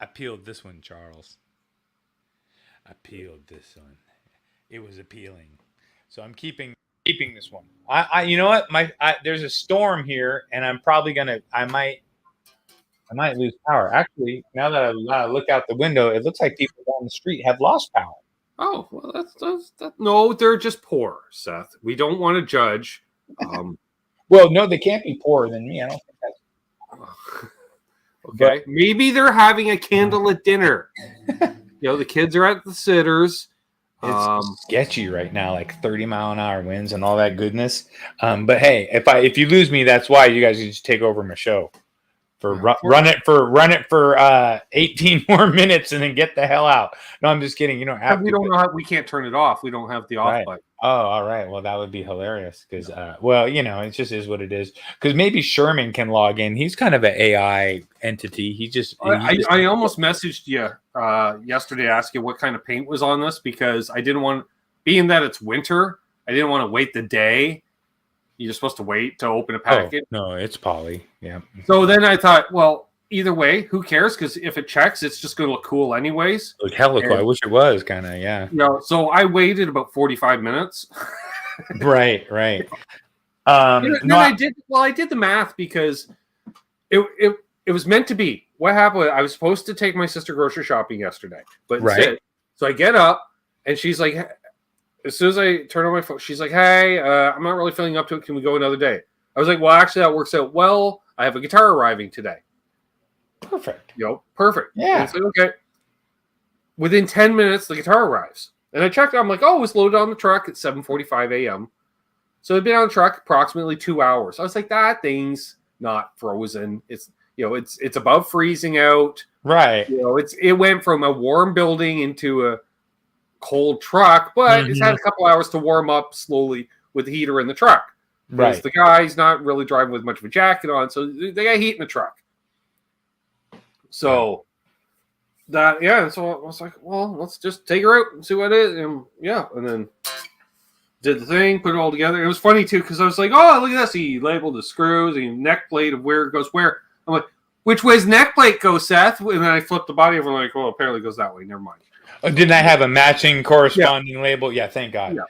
I peeled this one, Charles. I peeled this one. It was appealing. So I'm keeping this one. I you know what? There's a storm here, and I'm probably I might lose power. Actually, now that I look out the window, it looks like people down the street have lost power. Oh, well, that's no, they're just poor, Seth. We don't want to judge. Well, no, they can't be poorer than me. I don't think that's okay. But maybe they're having a candlelit dinner. The kids are at the sitters. It's sketchy right now, like 30-mile-an-hour winds and all that goodness. But hey, if you lose me, that's why you guys can just take over my show. Run it for 18 more minutes and then get the hell out. No, I'm just kidding. You don't have. We don't know how. We can't turn it off. We don't have the off button. Oh, all right. Well, that would be hilarious because, it just is what it is. Because maybe Sherman can log in. He's kind of an AI entity. I almost messaged you yesterday asking what kind of paint was on this because I didn't want, being that it's winter, I didn't want to wait the day. You're supposed to wait to open a package. Oh, no, it's poly. Yeah. So then I thought, well, either way, who cares? Because if it checks, it's just going to look cool anyways. Look hella cool. I wish it was kind of, yeah. So I waited about 45 minutes. Right. I did the math because it was meant to be. What happened? I was supposed to take my sister grocery shopping yesterday, but instead, so I get up and she's like, as soon as I turn on my phone, she's like, hey, I'm not really feeling up to it. Can we go another day? I was like, well, actually, that works out well. I have a guitar arriving today. Perfect. Perfect. Yeah. So, okay. Within 10 minutes, the guitar arrives. And I checked. I'm like, oh, it was loaded on the truck at 7:45 a.m. So it'd been on the truck approximately 2 hours. I was like, that thing's not frozen. It's it's above freezing out. Right. It went from a warm building into a cold truck, but it's had a couple hours to warm up slowly with the heater in the truck. Because the guy's not really driving with much of a jacket on, so they got heat in the truck. So so I was like, well, let's just take her out and see what it is. And then did the thing, put it all together. It was funny too, because I was like, oh, look at this. He labeled the screws, the neck plate of where it goes where. I'm like, which way's neck plate go, Seth? And then I flipped the body over and I'm like, well, apparently it goes that way. Never mind. Oh, didn't I have a matching corresponding label? Yeah, thank God. Yeah.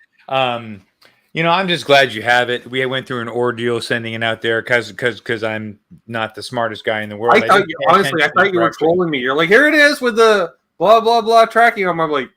I'm just glad you have it. We went through an ordeal sending it out there because I'm not the smartest guy in the world. I thought you were trolling me. You're like, here it is with the blah, blah, blah tracking. I'm like,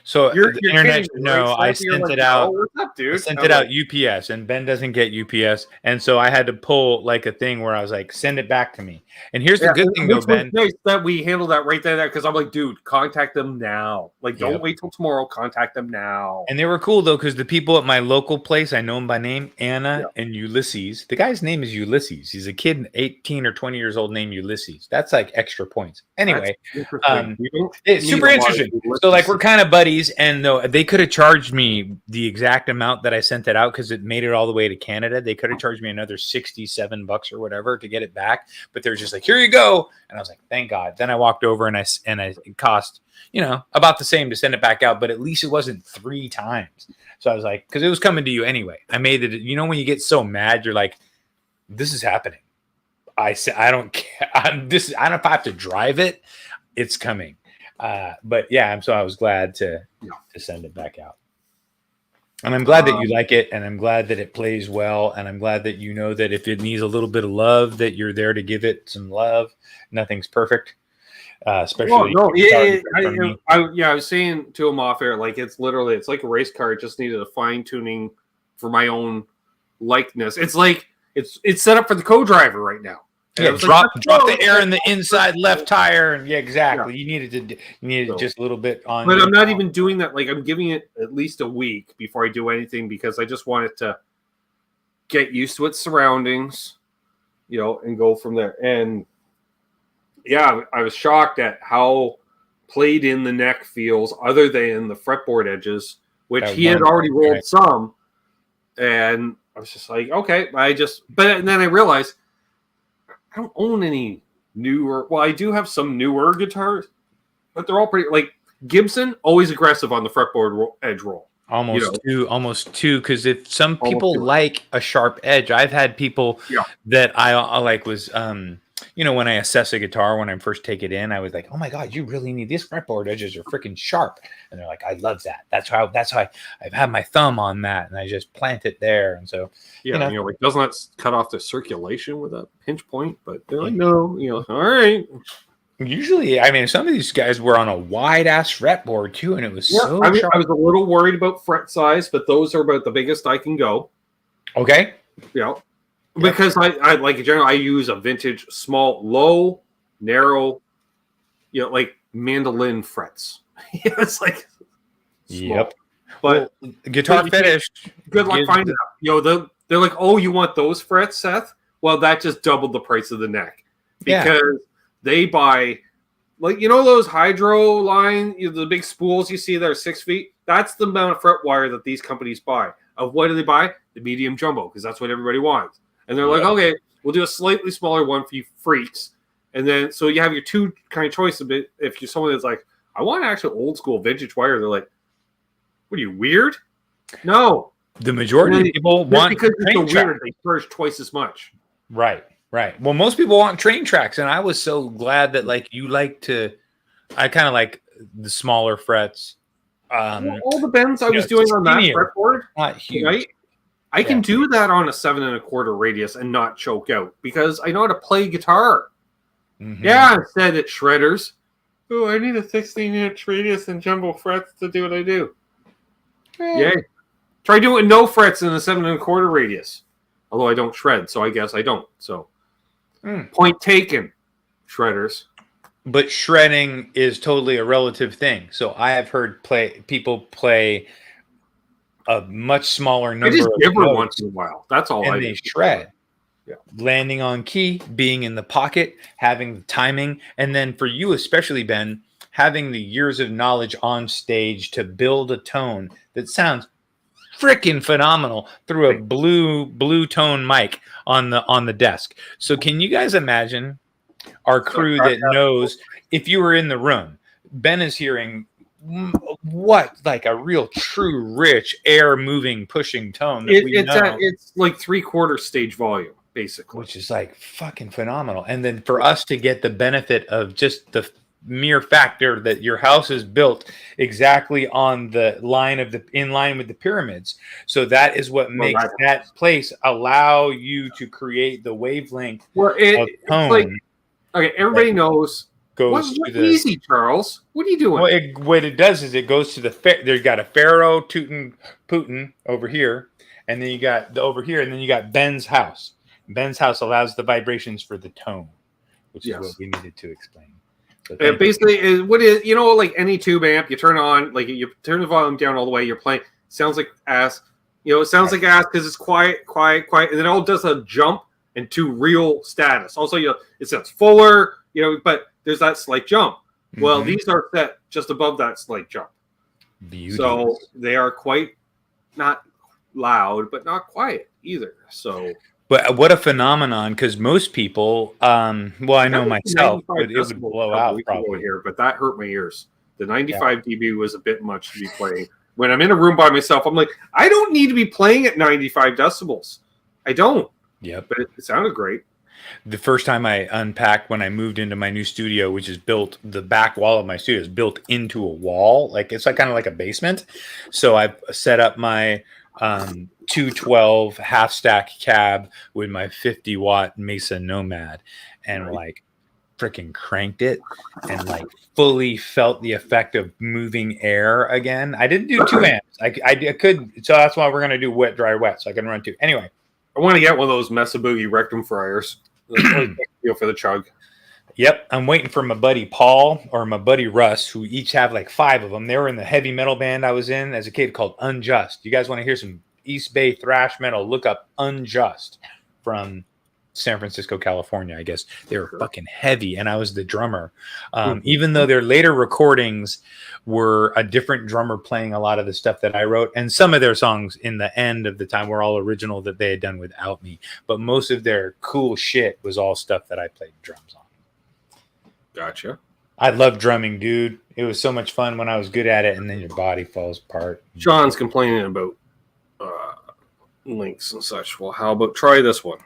So You're the internet kidding should me, right? know I Snipey, you're sent like, it out. "Oh, what's up, dude?" I sent I'm it out like, UPS, and Ben doesn't get UPS, and so I had to pull like a thing where I was like, "Send it back to me." And here's the yeah, good thing, though, which was Ben. nice that we handled that right there because I'm like, dude, contact them now. Like, don't Yep. wait till tomorrow. Contact them now. And they were cool though, because the people at my local place, I know them by name, Anna Yeah. and Ulysses. The guy's name is Ulysses. He's a kid, 18 or 20 years old, named Ulysses. That's like extra points. Anyway, That's interesting. You don't it's need super a lot of interesting. Ulysses. So like we're kind of buddies, and though they could have charged me the exact amount that I sent it out because it made it all the way to Canada. They could have charged me another $67 or whatever to get it back, but they're just like, "Here you go," and I was like, "Thank God." Then I walked over and I it cost about the same to send it back out, but at least it wasn't 3 times. So I was like, because it was coming to you anyway. I made it. When you get so mad, you're like, "This is happening." I said, "I don't care. I don't know if I have to drive it. It's coming." But yeah, so I was glad to send it back out. And I'm glad that you like it, and I'm glad that it plays well, and I'm glad that you know that if it needs a little bit of love, that you're there to give it some love. Nothing's perfect, especially. I was saying to him off air, like it's like a race car. It just needed a fine tuning for my own likeness. It's like it's set up for the co-driver right now. Yeah, drop the air in the inside left tire, and exactly. Yeah. You needed just a little bit on. But I'm not even doing that. Like I'm giving it at least a week before I do anything because I just want it to get used to its surroundings, and go from there. And yeah, I was shocked at how played in the neck feels, other than the fretboard edges, which he had already rolled some. And I was just like, okay, but then I realized. I don't own any newer. Well, I do have some newer guitars, but they're all pretty. Like Gibson, always aggressive on the fretboard edge roll. Almost two. Because if some people like a sharp edge, I've had people that I like was when I assess a guitar when I first take it in, I was like, oh my god, you really need these fretboard edges are freaking sharp, and they're like, I love that. That's how I've had my thumb on that, and I just plant it there, and so like doesn't that cut off the circulation with a pinch point? But they're like, no, all right. Usually, some of these guys were on a wide ass fretboard too, and it was so sharp. I was a little worried about fret size, but those are about the biggest I can go. Okay. Yeah. Because I like in general, I use a vintage, small, low, narrow, like mandolin frets. It's like small. Yep. But guitar fetish. Good luck finding out. They're like, oh, you want those frets, Seth? Well, that just doubled the price of the neck because they buy like those hydro line, the big spools you see that are 6 feet. That's the amount of fret wire that these companies buy. Of what do they buy? The medium jumbo, because that's what everybody wants. And they're like, okay, we'll do a slightly smaller one for you freaks. And then, so you have your two kind of choice of it. If you're someone that's like, I want actual old school vintage wire, they're like, what are you, weird? No. The majority of people want because it's so weird, they charge twice as much. Right. Well, most people want train tracks. And I was so glad that I kind of like the smaller frets. All the bends I was doing on that fretboard, not huge. Right? I can do that on a 7 1/4 radius and not choke out because I know how to play guitar. Mm-hmm. Yeah, instead it's shredders. Oh, I need a 16-inch radius and jumbo frets to do what I do. Yeah. Try doing no frets in a 7 1/4 radius. Although I don't shred, so I guess I don't. So, point taken, shredders. But shredding is totally a relative thing. So I have heard people play a much smaller number. I just give her notes, once in a while. That's all. And they shred. Yeah. Landing on key, being in the pocket, having the timing, and then for you especially, Ben, having the years of knowledge on stage to build a tone that sounds freaking phenomenal through a blue tone mic on the desk. So can you guys imagine our crew that knows if you were in the room, Ben is hearing what like a real true rich air moving pushing tone that it's like 3/4 stage volume basically, which is like fucking phenomenal. And then for us to get the benefit of just the mere factor that your house is built exactly on the line in line with the pyramids, so that is what makes that place allow you to create the wavelength of tone. Okay, everybody knows goes what to the easy, Charles. What are you doing? well, what it does is it goes to the there's got a Pharaoh Tootin Putin over here, and then you got over here, and then you got Ben's house. Ben's house allows the vibrations for the tone, which is what we needed to explain. So basically, is like any tube amp, you turn on, like you turn the volume down all the way, you're playing. Sounds like ass. It sounds like ass because it's quiet, and then it all does a jump into real status. Also, it sounds fuller, but there's that slight jump. Mm-hmm. Well, these are set just above that slight jump. Beauty. So they are quite not loud, but not quiet either. So. But what a phenomenon, because most people, I know myself, but it would blow out probably. Here, but that hurt my ears. The 95 dB was a bit much to be playing. When I'm in a room by myself, I'm like, I don't need to be playing at 95 decibels. I don't. Yep. But it sounded great. The first time I unpacked when I moved into my new studio, which is built, the back wall of my studio is built into a wall. Like it's like kind of like a basement. So I set up my 212 half stack cab with my 50 watt Mesa Nomad and like freaking cranked it and like fully felt the effect of moving air again. I didn't do 2 amps. I could, so that's why we're going to do wet, dry, wet. So I can run 2. Anyway, I want to get one of those Mesa Boogie rectum fryers. Feel for the chug. Yep, I'm waiting for my buddy Paul or my buddy Russ, who each have like 5 of them. They were in the heavy metal band I was in as a kid called Unjust. You guys want to hear some East Bay thrash metal? Look up Unjust from San Francisco, California. I guess they were fucking heavy, and I was the drummer. Even though their later recordings were a different drummer playing a lot of the stuff that I wrote, and some of their songs in the end of the time were all original that they had done without me. But most of their cool shit was all stuff that I played drums on. Gotcha. I love drumming, dude. It was so much fun when I was good at it, and then your body falls apart. Sean's complaining about links and such. Well, how about try this one?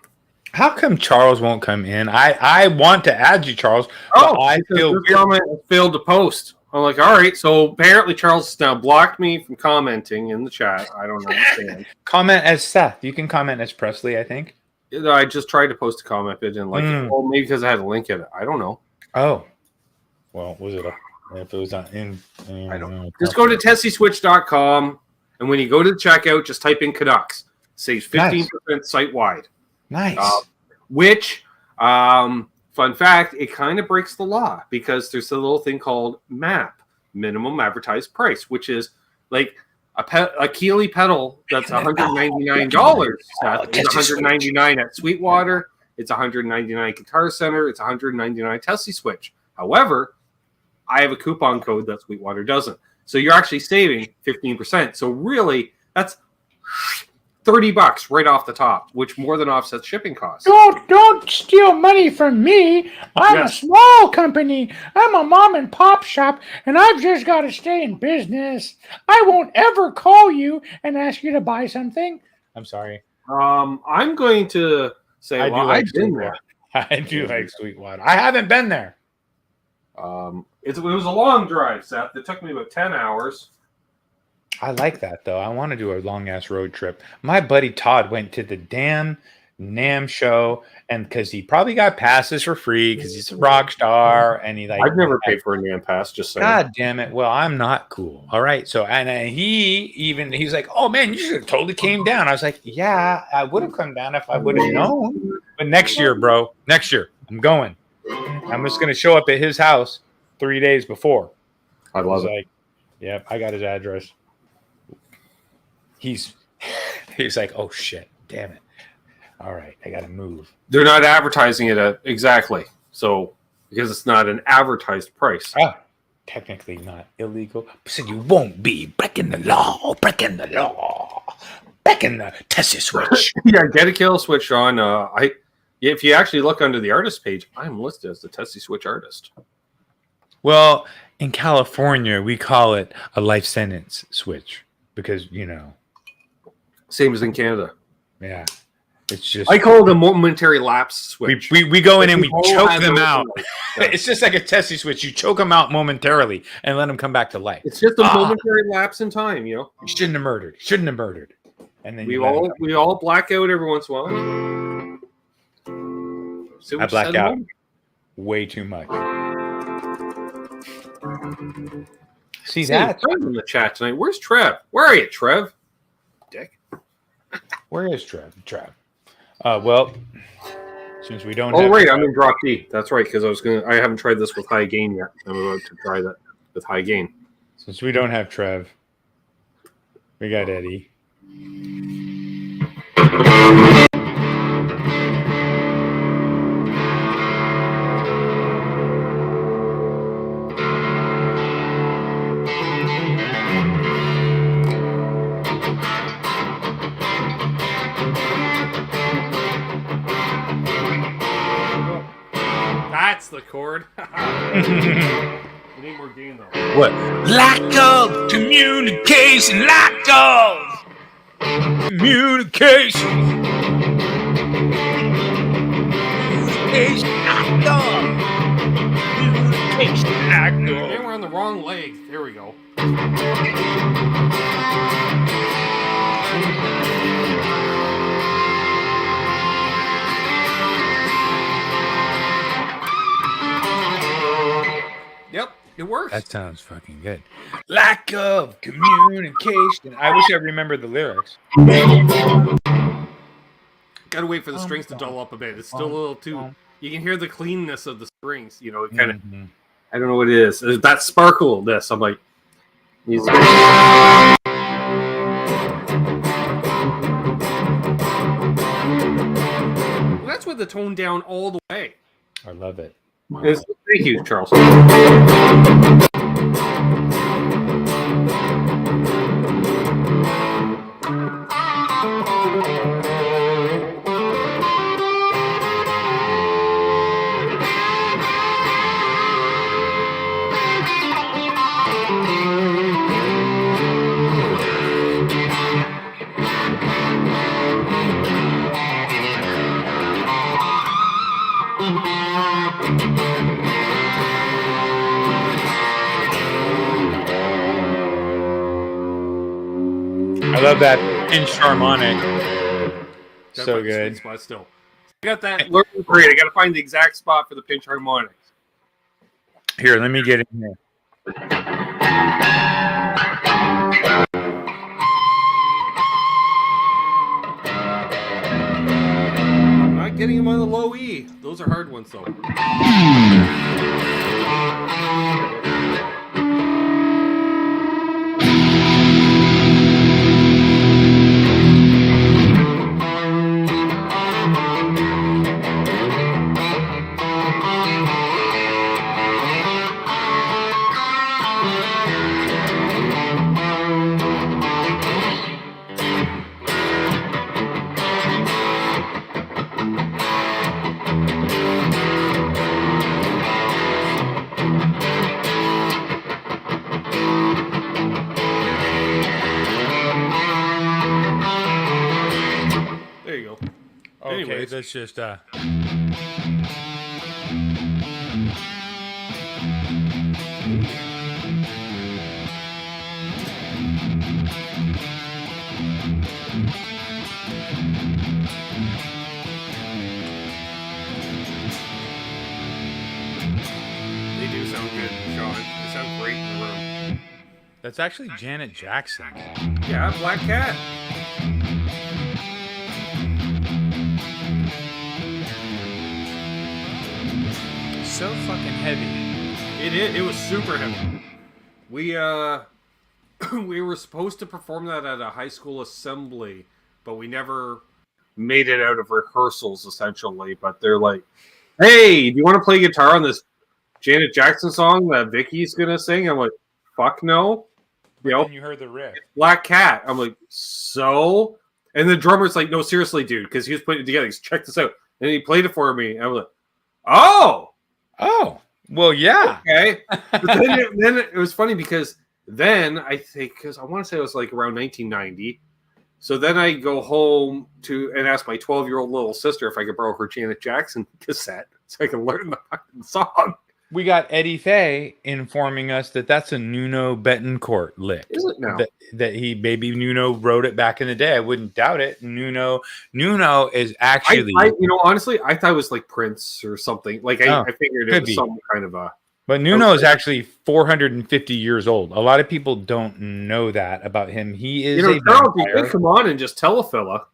How come Charles won't come in? I want to add you, Charles. Oh, I feel weird. Comment failed to post. I'm like, all right. So apparently Charles has now blocked me from commenting in the chat. I don't understand. Comment as Seth. You can comment as Presley, I think. I just tried to post a comment, but didn't like it. Well, maybe because I had a link in it. I don't know. Oh, well, was it if it was not in? I don't know. Just go to tessyswitch.com, and when you go to the checkout, just type in Canucks. Saves 15% site wide. Nice. Which, fun fact, it kind of breaks the law because there's a little thing called MAP, minimum advertised price, which is like a Keeley pedal that's $199. It's $199 at Sweetwater. It's $199 Guitar Center. It's $199 Tessie Switch. However, I have a coupon code that Sweetwater doesn't. So you're actually saving 15%. So really, that's $30 right off the top, which more than offsets shipping costs. Don't steal money from me. I'm a small company. I'm a mom and pop shop, and I've just got to stay in business. I won't ever call you and ask you to buy something. I'm sorry. I'm going to say, I've been there. I do like Sweetwater. I haven't been there. It was a long drive, Seth. It took me about 10 hours. I like that, though. I want to do a long-ass road trip. My buddy Todd went to the damn NAMM show, and because he probably got passes for free because he's a rock star, and he like. I've never paid for a NAMM pass. Just saying. God damn it! Well, I'm not cool. All right, so and he's like, "Oh man, you should have totally came down." I was like, "Yeah, I would have come down if I would have known." But next year, bro, next year I'm going. I'm just gonna show up at his house 3 days before. I love it. Like, yep, I got his address. He's like, oh shit, damn it. All right, I gotta move. They're not advertising it at exactly. So because it's not an advertised price. Technically not illegal. So you won't be breaking the law, breaking the Tessie Switch. Yeah, get a kill switch on. If you actually look under the artist page, I'm listed as the Tessie Switch artist. Well, in California, we call it a life sentence switch because, same as in Canada. Yeah. It's just I call it a momentary lapse switch. We go in and we choke them out. It's just like a Tessie switch. You choke them out momentarily and let them come back to life. It's just a momentary lapse in time, You shouldn't have murdered. And then we all black out every once in a while. I black out way too much. See that that? in the chat tonight. Where's Trev? Where are you, Trev? Dick. Where is Trev? Well, since we don't. Oh, right, I'm in drop D. That's right, because I haven't tried this with high gain yet. I'm about to try that with high gain. Since we don't have Trev, we got Eddie. That's the chord. We need more gain, though. What? Lack of communication. Lack of communication. Lack of communication. Lack of. Okay, we're on the wrong leg. There we go. Yep, it works. That sounds fucking good. Lack of communication. I wish I remembered the lyrics. Gotta wait for the strings to dull up a bit. It's still a little too. You can hear the cleanness of the strings. You know, it kind of. I don't know what it is. There's that sparkle-ness. I'm like. Well, that's with the tone down all the way. I love it. Thank you, Charles. I love that pinch harmonic. So good. Spot still. I got that. Great. I got to find the exact spot for the pinch harmonics. Here, let me get in here. I'm not getting them on the low E. Those are hard ones, though. There you go. Okay, Anyways. that's just They do sound good, Sean. They sound great in the room. that's actually Janet Jackson. Yeah, Black Cat. So fucking heavy. It is. It was super heavy. We we were supposed to perform that at a high school assembly, but we never made it out of rehearsals. Essentially, but they're like, "Hey, do you want to play guitar on this Janet Jackson song that Vicky's gonna sing?" I'm like, "Fuck no." You know, And you heard the riff. Black Cat. I'm like, so? And the drummer's like, no, seriously, dude, because he was putting it together. He's check this out. And he played it for me. And I was like, oh, Oh, well, yeah. okay. But then it was funny because then I think, because I want to say it was like around 1990. So then I go home and ask my 12-year-old little sister if I could borrow her Janet Jackson cassette so I can learn the fucking song. We got Eddie Fay informing us that that's a Nuno Betancourt lick. Is it now? That maybe Nuno wrote it back in the day. I wouldn't doubt it. Nuno is actually. Honestly, I thought it was like Prince or something. Like I figured it was be. some kind of a. But Nuno is actually 450 years old. A lot of people don't know that about him. He is a Charles, you vampire. could come on and just tell a fella.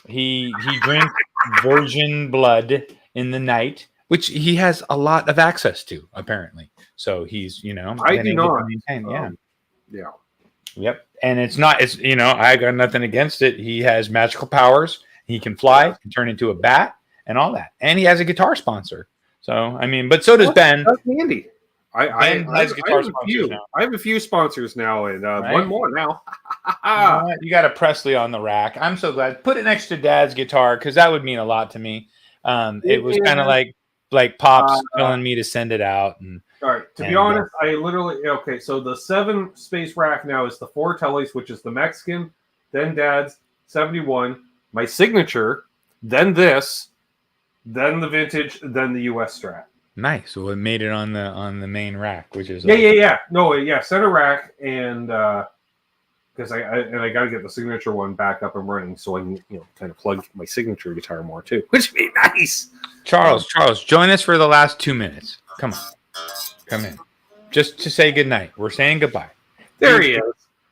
He drinks virgin blood in the night, which he has a lot of access to, apparently. So he's, I do not. Yeah. Yep. And it's I got nothing against it. He has magical powers. He can fly, can turn into a bat, and all that. And he has a guitar sponsor. So, but so does Ben. That's handy. Ben has guitar sponsors now. I have a few sponsors now, and one more now. You got a Presley on the rack. I'm so glad. Put it next to Dad's guitar because that would mean a lot to me. It was kind of like Pops telling me to send it out. All right. To be honest, so the 7-space rack now is the 4 tellies, which is the Mexican, then Dad's 71, my signature, then this, then the vintage, then the US Strat. Nice. So it made it on the main rack, which is center rack, and because I got to get the signature one back up and running, so I can kind of plug my signature guitar more too, which would be nice. Charles, join us for the last 2 minutes. Come in, just to say goodnight. We're saying goodbye. There he is.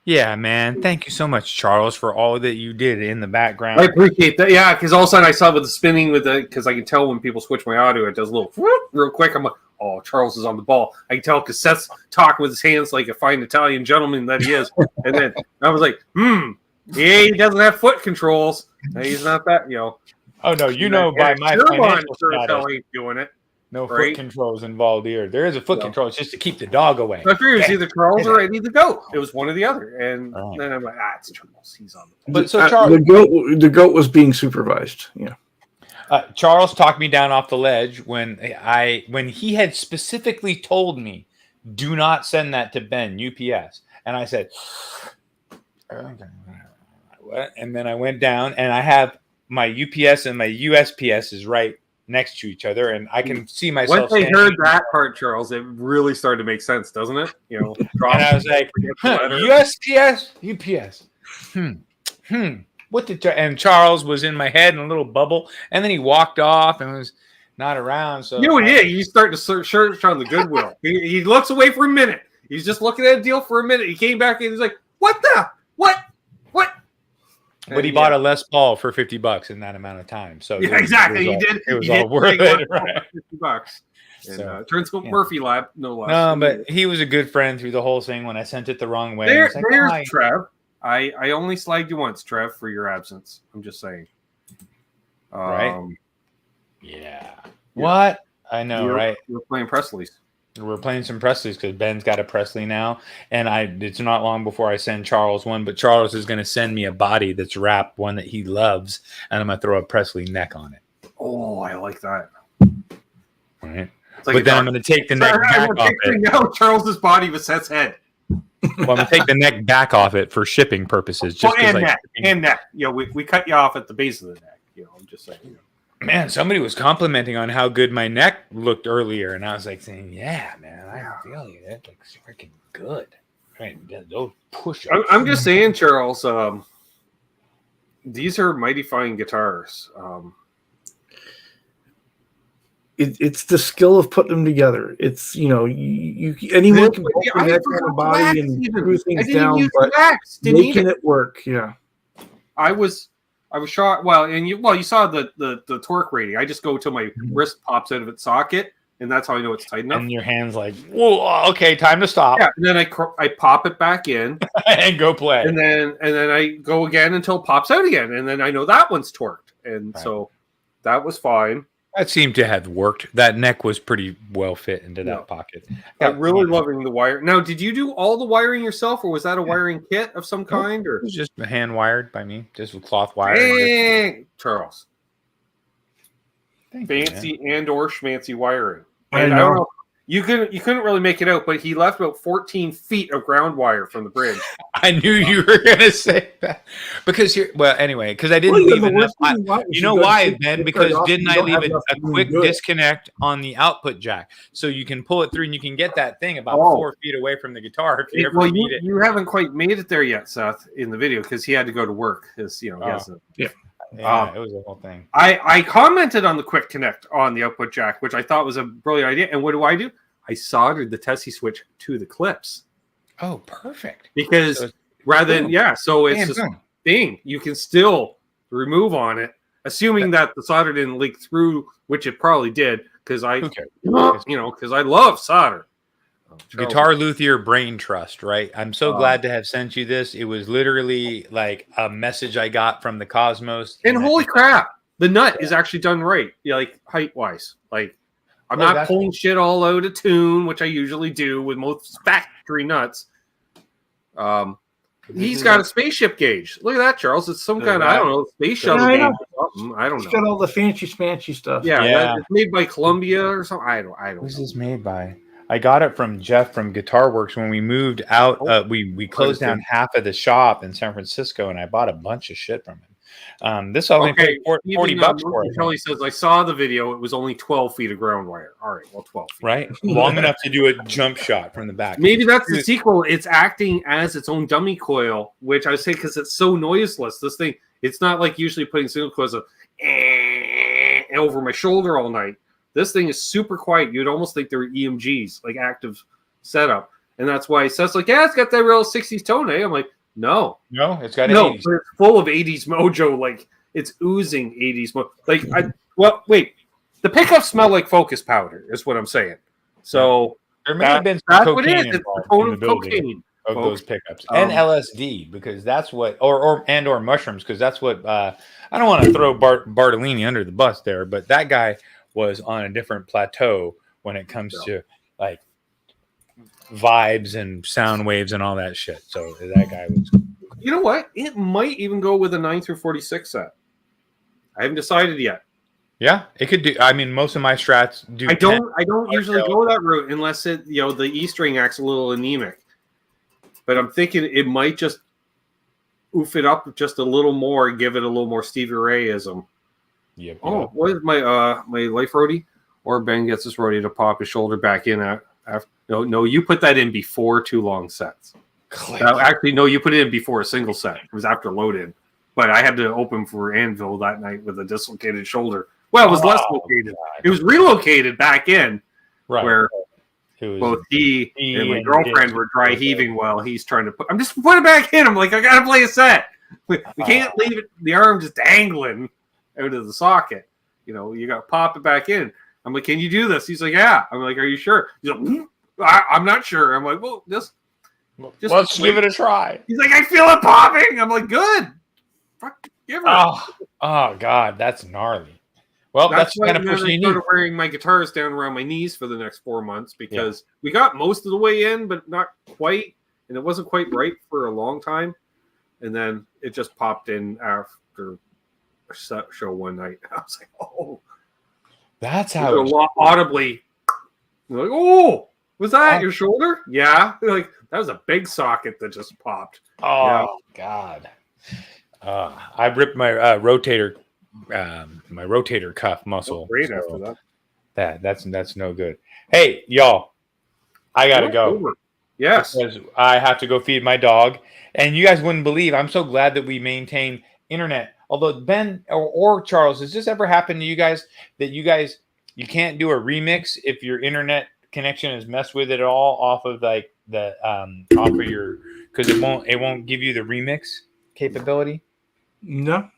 Yeah, man. Thank you so much, Charles, for all that you did in the background. I appreciate that. Yeah, because all of a sudden I saw with the spinning because I can tell when people switch my audio, it does a little whoop, real quick. I'm like, oh, Charles is on the ball. I can tell because Seth's talking with his hands like a fine Italian gentleman that he is. And then I was like, he doesn't have foot controls. He's not that, Oh, no, by my financial status, ain't doing it. No foot controls involved here. There is a foot control. It's just to keep the dog away. I figured it was either Charles or Eddie the Goat. It was one or the other. And then I'm like, it's Charles. He's on the But so Charles, the goat was being supervised. Yeah. Charles talked me down off the ledge when he had specifically told me, do not send that to Ben, UPS. And I said, what? And then I went down and I have my UPS and my USPS is right next to each other, and I can see myself. Once they heard that part, Charles, it really started to make sense, doesn't it? And I was like, USPS, UPS. What did? And Charles was in my head in a little bubble, and then he walked off and was not around. So you start to search on the Goodwill. he looks away for a minute. He's just looking at a deal for a minute. He came back and he's like, "What the what?" But he bought a Les Paul for $50 in that amount of time. So exactly, he did. It was all worth it, right? $50. And turns out Murphy Lab, no less. No, but he was a good friend through the whole thing when I sent it the wrong way. There's Trev. I only slagged you once, Trev, for your absence. I'm just saying. Right? Yeah. What? I know, right? We're playing Pressleys. We're playing some Pressleys because Ben's got a Presley now, and it's not long before I send Charles one, but Charles is going to send me a body that's wrapped, one that he loves, and I'm going to throw a Presley neck on it. Oh, I like that. Right. But then I'm going to take the neck back off it. Now Charles's body with Seth's head. Well, I'm going to take the neck back off it for shipping purposes. Just and neck. We cut you off at the base of the neck. I'm just saying. Man, somebody was complimenting on how good my neck looked earlier, and I was like saying, "Yeah, man, I feel you. That looks freaking good." Right, those push-ups. I'm just saying, Charles. These are mighty fine guitars. It's the skill of putting them together. It's anyone can put their neck on a body and screw things down, but making it work. Yeah, I was shocked. Well, and you saw the torque rating. I just go till my wrist pops out of its socket, and that's how I know it's tight enough. And your hand's like, whoa, okay, time to stop. Yeah, and then I pop it back in and go play. And then I go again until it pops out again, and then I know that one's torqued, and so that was fine. That seemed to have worked. That neck was pretty well fit into that pocket. I'm really loving the wire. Now, did you do all the wiring yourself, or was that a wiring kit of some kind? Or it was just hand wired by me, just with cloth wire. Hey, Charles. Fancy and or schmancy wiring. And I don't know. You couldn't really make it out, but he left about 14 feet of ground wire from the bridge. I knew you were going to say that because because I didn't leave enough. You know why, Ben? Because didn't I leave a quick disconnect on the output jack so you can pull it through and you can get that thing about 4 feet away from the guitar if you ever need it. You haven't quite made it there yet, Seth, in the video because he had to go to work. He has it was a whole thing. I commented on the quick connect on the output jack, which I thought was a brilliant idea. And what do? I soldered the Tessie switch to the clips. Oh, perfect. Because so rather than, so it's Bam, just boom. thing you can still remove on it, assuming that the solder didn't leak through, which it probably did, because because I love solder. Guitar luthier brain trust, right? I'm so glad to have sent you this. It was literally like a message I got from the cosmos. And holy crap, the nut is actually done right, like height wise. Like I'm not pulling shit all out of tune, which I usually do with most factory nuts. He's got a spaceship gauge. Look at that, Charles. It's some kind of, I don't know, space shuttle gauge or something. I don't know. He's got all the fancy smancy stuff. Yeah. It's made by Columbia or something. I don't know. Who's this made by? I got it from Jeff from Guitar Works when we moved out. We closed down half of the shop in San Francisco, and I bought a bunch of shit from him. This only paid $40 for it. Kelly says, I saw the video. It was only 12 feet of ground wire. All right, well, 12 feet. Right? Long enough to do a jump shot from the back. Maybe that's the sequel. It's acting as its own dummy coil, which I say because it's so noiseless. This thing, it's not like usually putting single coils of over my shoulder all night. This thing is super quiet. You'd almost think they're EMGs, like active setup. And that's why it says, like, it's got that real 60s tone, eh? I'm like, no, it's got 80s. But it's full of 80s mojo. Like, it's oozing 80s mojo. Like, wait. The pickups smell like focus powder, is what I'm saying. So there may have been some cocaine involved in the building cocaine, of those pickups and LSD, because that's what, or mushrooms, because that's what. I don't want to throw Bartolini under the bus there, but that guy was on a different plateau when it comes to like vibes and sound waves and all that shit. So that guy was. You know what? It might even go with a 9 through 46 set. I haven't decided yet. Yeah, it could do. I mean, most of my strats do. I don't usually go that route unless the E string acts a little anemic. But I'm thinking it might just oof it up just a little more and give it a little more Stevie Ray-ism. Yep. What is my life roadie? Or Ben gets his roadie to pop his shoulder back in after. No, you put that in before 2 long sets. Actually, no, you put it in before a single set. It was after load in. But I had to open for Anvil that night with a dislocated shoulder. Well, it was less located. God. It was relocated back in, where both he and my girlfriend were dry heaving while he's trying to put. I'm just put it back in. I'm like, I gotta play a set. We can't leave it. The arm just dangling out of the socket. You got to pop it back in. I'm like, can you do this? He's like, yeah. I'm like, are you sure? He's like, I'm not sure. I'm like, well, just let's give it a try. He's like, I feel it popping. I'm like, good. Fuck, give her. Oh God, that's gnarly. Well, that's kind of person you need. I started wearing my guitars down around my knees for the next 4 months because we got most of the way in, but not quite, and it wasn't quite right for a long time. And then it just popped in after a show one night. I was like, oh, that's how it audibly. Like, oh, was that your shoulder? Yeah, like that was a big socket that just popped. Oh God, I ripped my rotator. My rotator cuff muscle. Great after that. That's no good. Hey, y'all, I gotta go. Over. Yes, because I have to go feed my dog. And you guys wouldn't believe. I'm so glad that we maintain internet. Although Ben or Charles, has this ever happened to you guys that you can't do a remix if your internet connection is messed with it at all off of like the off of your, because it won't give you the remix capability? No,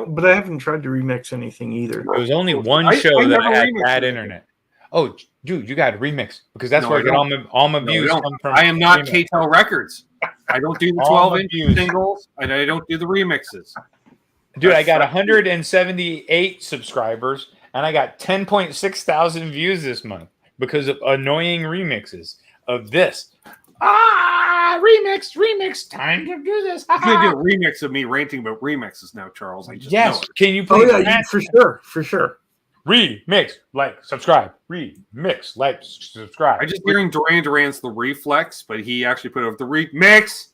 but I haven't tried to remix anything either. There was only one show that I had bad internet. Oh, dude, you got to remix because that's where I get all my views come from. I am not KTEL Records. I don't do the 12-inch singles, and I don't do the remixes. Dude, I got 178 subscribers, and I got 10.6 thousand views this month because of annoying remixes of this. Remix, time to do this. I'm going to do a remix of me ranting about remixes now, Charles. I just know it. Can you please? Oh, yeah, for sure. Remix, like, subscribe. Remix, like, subscribe. I just hearing Duran's The Reflex, but he actually put it the remix.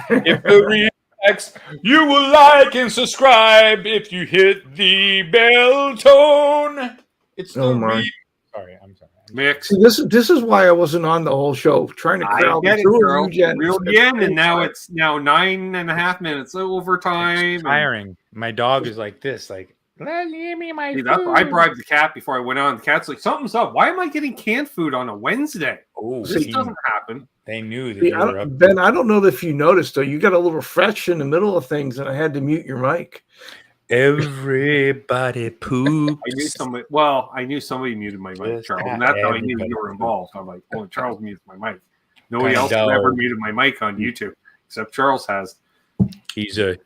If the remix, you will like and subscribe if you hit the bell tone. It's the Sorry, I'm sorry. Mix. See, this is why I wasn't on the whole show. Trying to crowd through again, and now it's 9.5 minutes overtime. It's tiring. My dog is like this, like Give me my food. I bribed the cat before I went on. The cat's like, something's up. Why am I getting canned food on a Wednesday? Oh, This doesn't happen. They knew that you were up. Ben, I don't know if you noticed, though. You got a little fresh in the middle of things, and I had to mute your mic. Everybody poops. I knew somebody muted my mic, Charles. And that's how I knew you were involved. I'm like, oh, Charles muted my mic. Nobody else has ever muted my mic on YouTube, except Charles has. He's a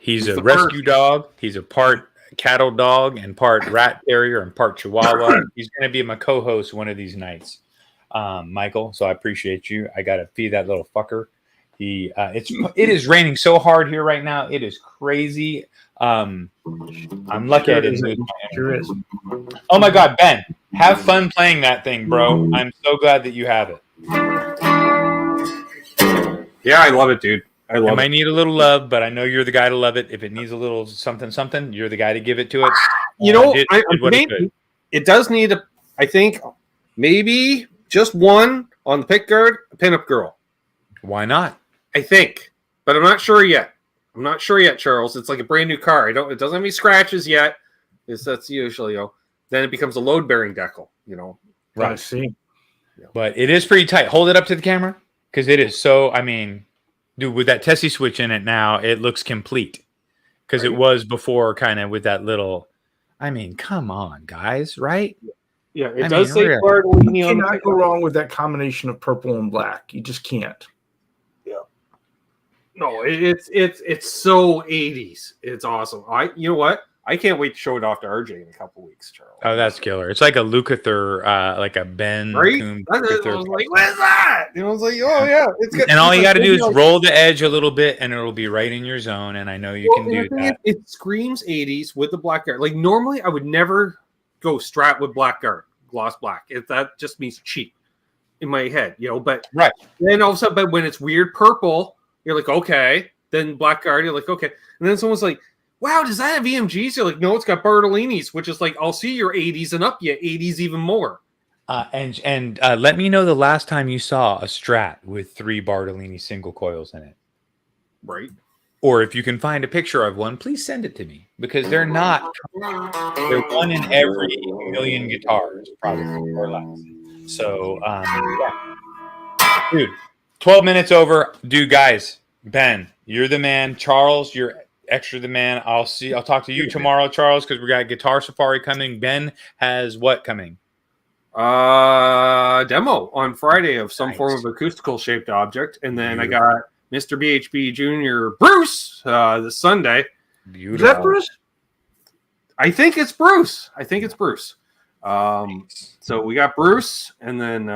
rescue dog. He's a part cattle dog and part rat terrier and part chihuahua. He's going to be my co-host one of these nights, Michael. So I appreciate you. I got to feed that little fucker. It is raining so hard here right now. It is crazy. I'm lucky I didn't lose my internet. Oh my God, Ben, have fun playing that thing, bro. I'm so glad that you have it. Yeah, I love it, dude. It might need a little love, but I know you're the guy to love it. If it needs a little something, you're the guy to give it to it. It does need I think maybe just one on the pick guard, a pinup girl. Why not? I think, but I'm not sure yet. Charles. It's like a brand new car. It doesn't have any scratches yet. That's usually, then it becomes a load bearing decal, Right. I see. But it is pretty tight. Hold it up to the camera because it is so. I mean, dude, with that Tessie switch in it now, it looks complete because it was before kind of with that little. I mean, come on, guys, right? Yeah, it does say Bartolini. You cannot go wrong with that combination of purple and black. You just can't. No, it's so 80s. It's awesome. You know what? I can't wait to show it off to RJ in a couple weeks, Charles. Oh, that's killer. It's like a Lukather, like a Ben. Right? I was like, what is that? I was like, oh, yeah. It's good. And all you got to do is roll the edge a little bit, and it'll be right in your zone, and I know you can do that. It screams 80s with the black guard. Like, normally, I would never go strat with black guard, gloss black. That just means cheap in my head, but right. Then all of a sudden, but when it's weird purple, you're like, okay. Then black guard, you're like, okay. And then someone's like, wow, does that have EMGs? You're like, no, it's got Bartolini's, which is like, I'll see your 80s and up you 80s even more. And let me know the last time you saw a Strat with 3 Bartolini single coils in it. Right. Or if you can find a picture of one, please send it to me because they're not. They're one in every million guitars, probably or less. So, dude, 12 minutes over. Dude, guys, Ben, you're the man. Charles, you're extra the man. I'll talk to you tomorrow, Charles, because we got Guitar Safari coming. Ben has what coming? Demo on Friday of some form of acoustical shaped object. And then I got Mr. BHB Jr. Bruce this Sunday. Beautiful. Is that Bruce? I think it's Bruce. So we got Bruce and then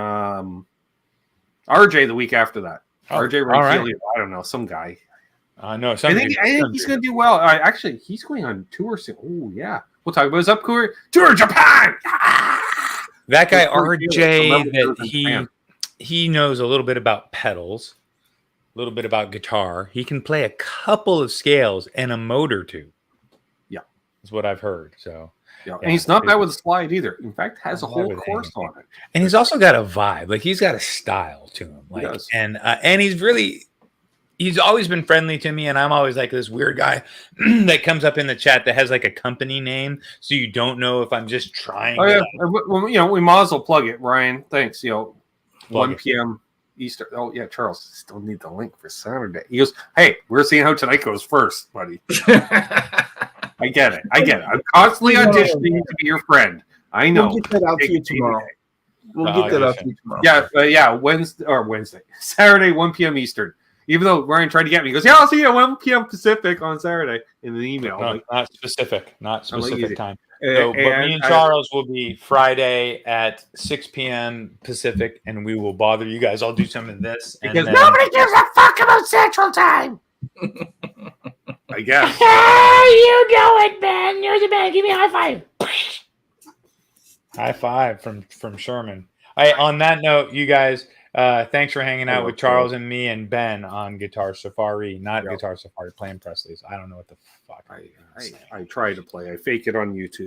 RJ the week after that. RJ Ranfilio, I don't know, some guy. No, I think he's going to do well. Actually, he's going on tour soon. Oh, yeah. We'll talk about his upcoming tour Japan. That guy RJ, that he knows a little bit about pedals, a little bit about guitar. He can play a couple of scales and a mode or two. Yeah, that's what I've heard. So. Yeah. And he's not bad with a slide either. In fact, has a whole course on it. And he's also got a vibe. Like he's got a style to him. Like and he's always been friendly to me. And I'm always like this weird guy that comes up in the chat that has like a company name, so you don't know if I'm just trying. Oh yeah, we might as well plug it, Ryan. Thanks. 1 p.m. Eastern. Oh yeah, Charles still need the link for Saturday. He goes, hey, we're seeing how tonight goes first, buddy. I get it. I'm constantly auditioning to be your friend. I know. We'll get that out to you tomorrow. Yeah, Wednesday. Saturday, 1 p.m. Eastern. Even though Ryan tried to get me, he goes, yeah, I'll see you at 1 p.m. Pacific on Saturday in an email. No, not specific time. So, but me and Charles will be Friday at 6 p.m. Pacific, and we will bother you guys. I'll do some of this. Because nobody gives a fuck about Central Time. I guess. Hey, you know it, man. You're the man. Give me a high five. High five from Sherman. On that note, you guys, thanks for hanging out with Charles and me and Ben on Guitar Safari, Guitar Safari, playing Pressleys. I don't know what the fuck. I try to play. I fake it on YouTube.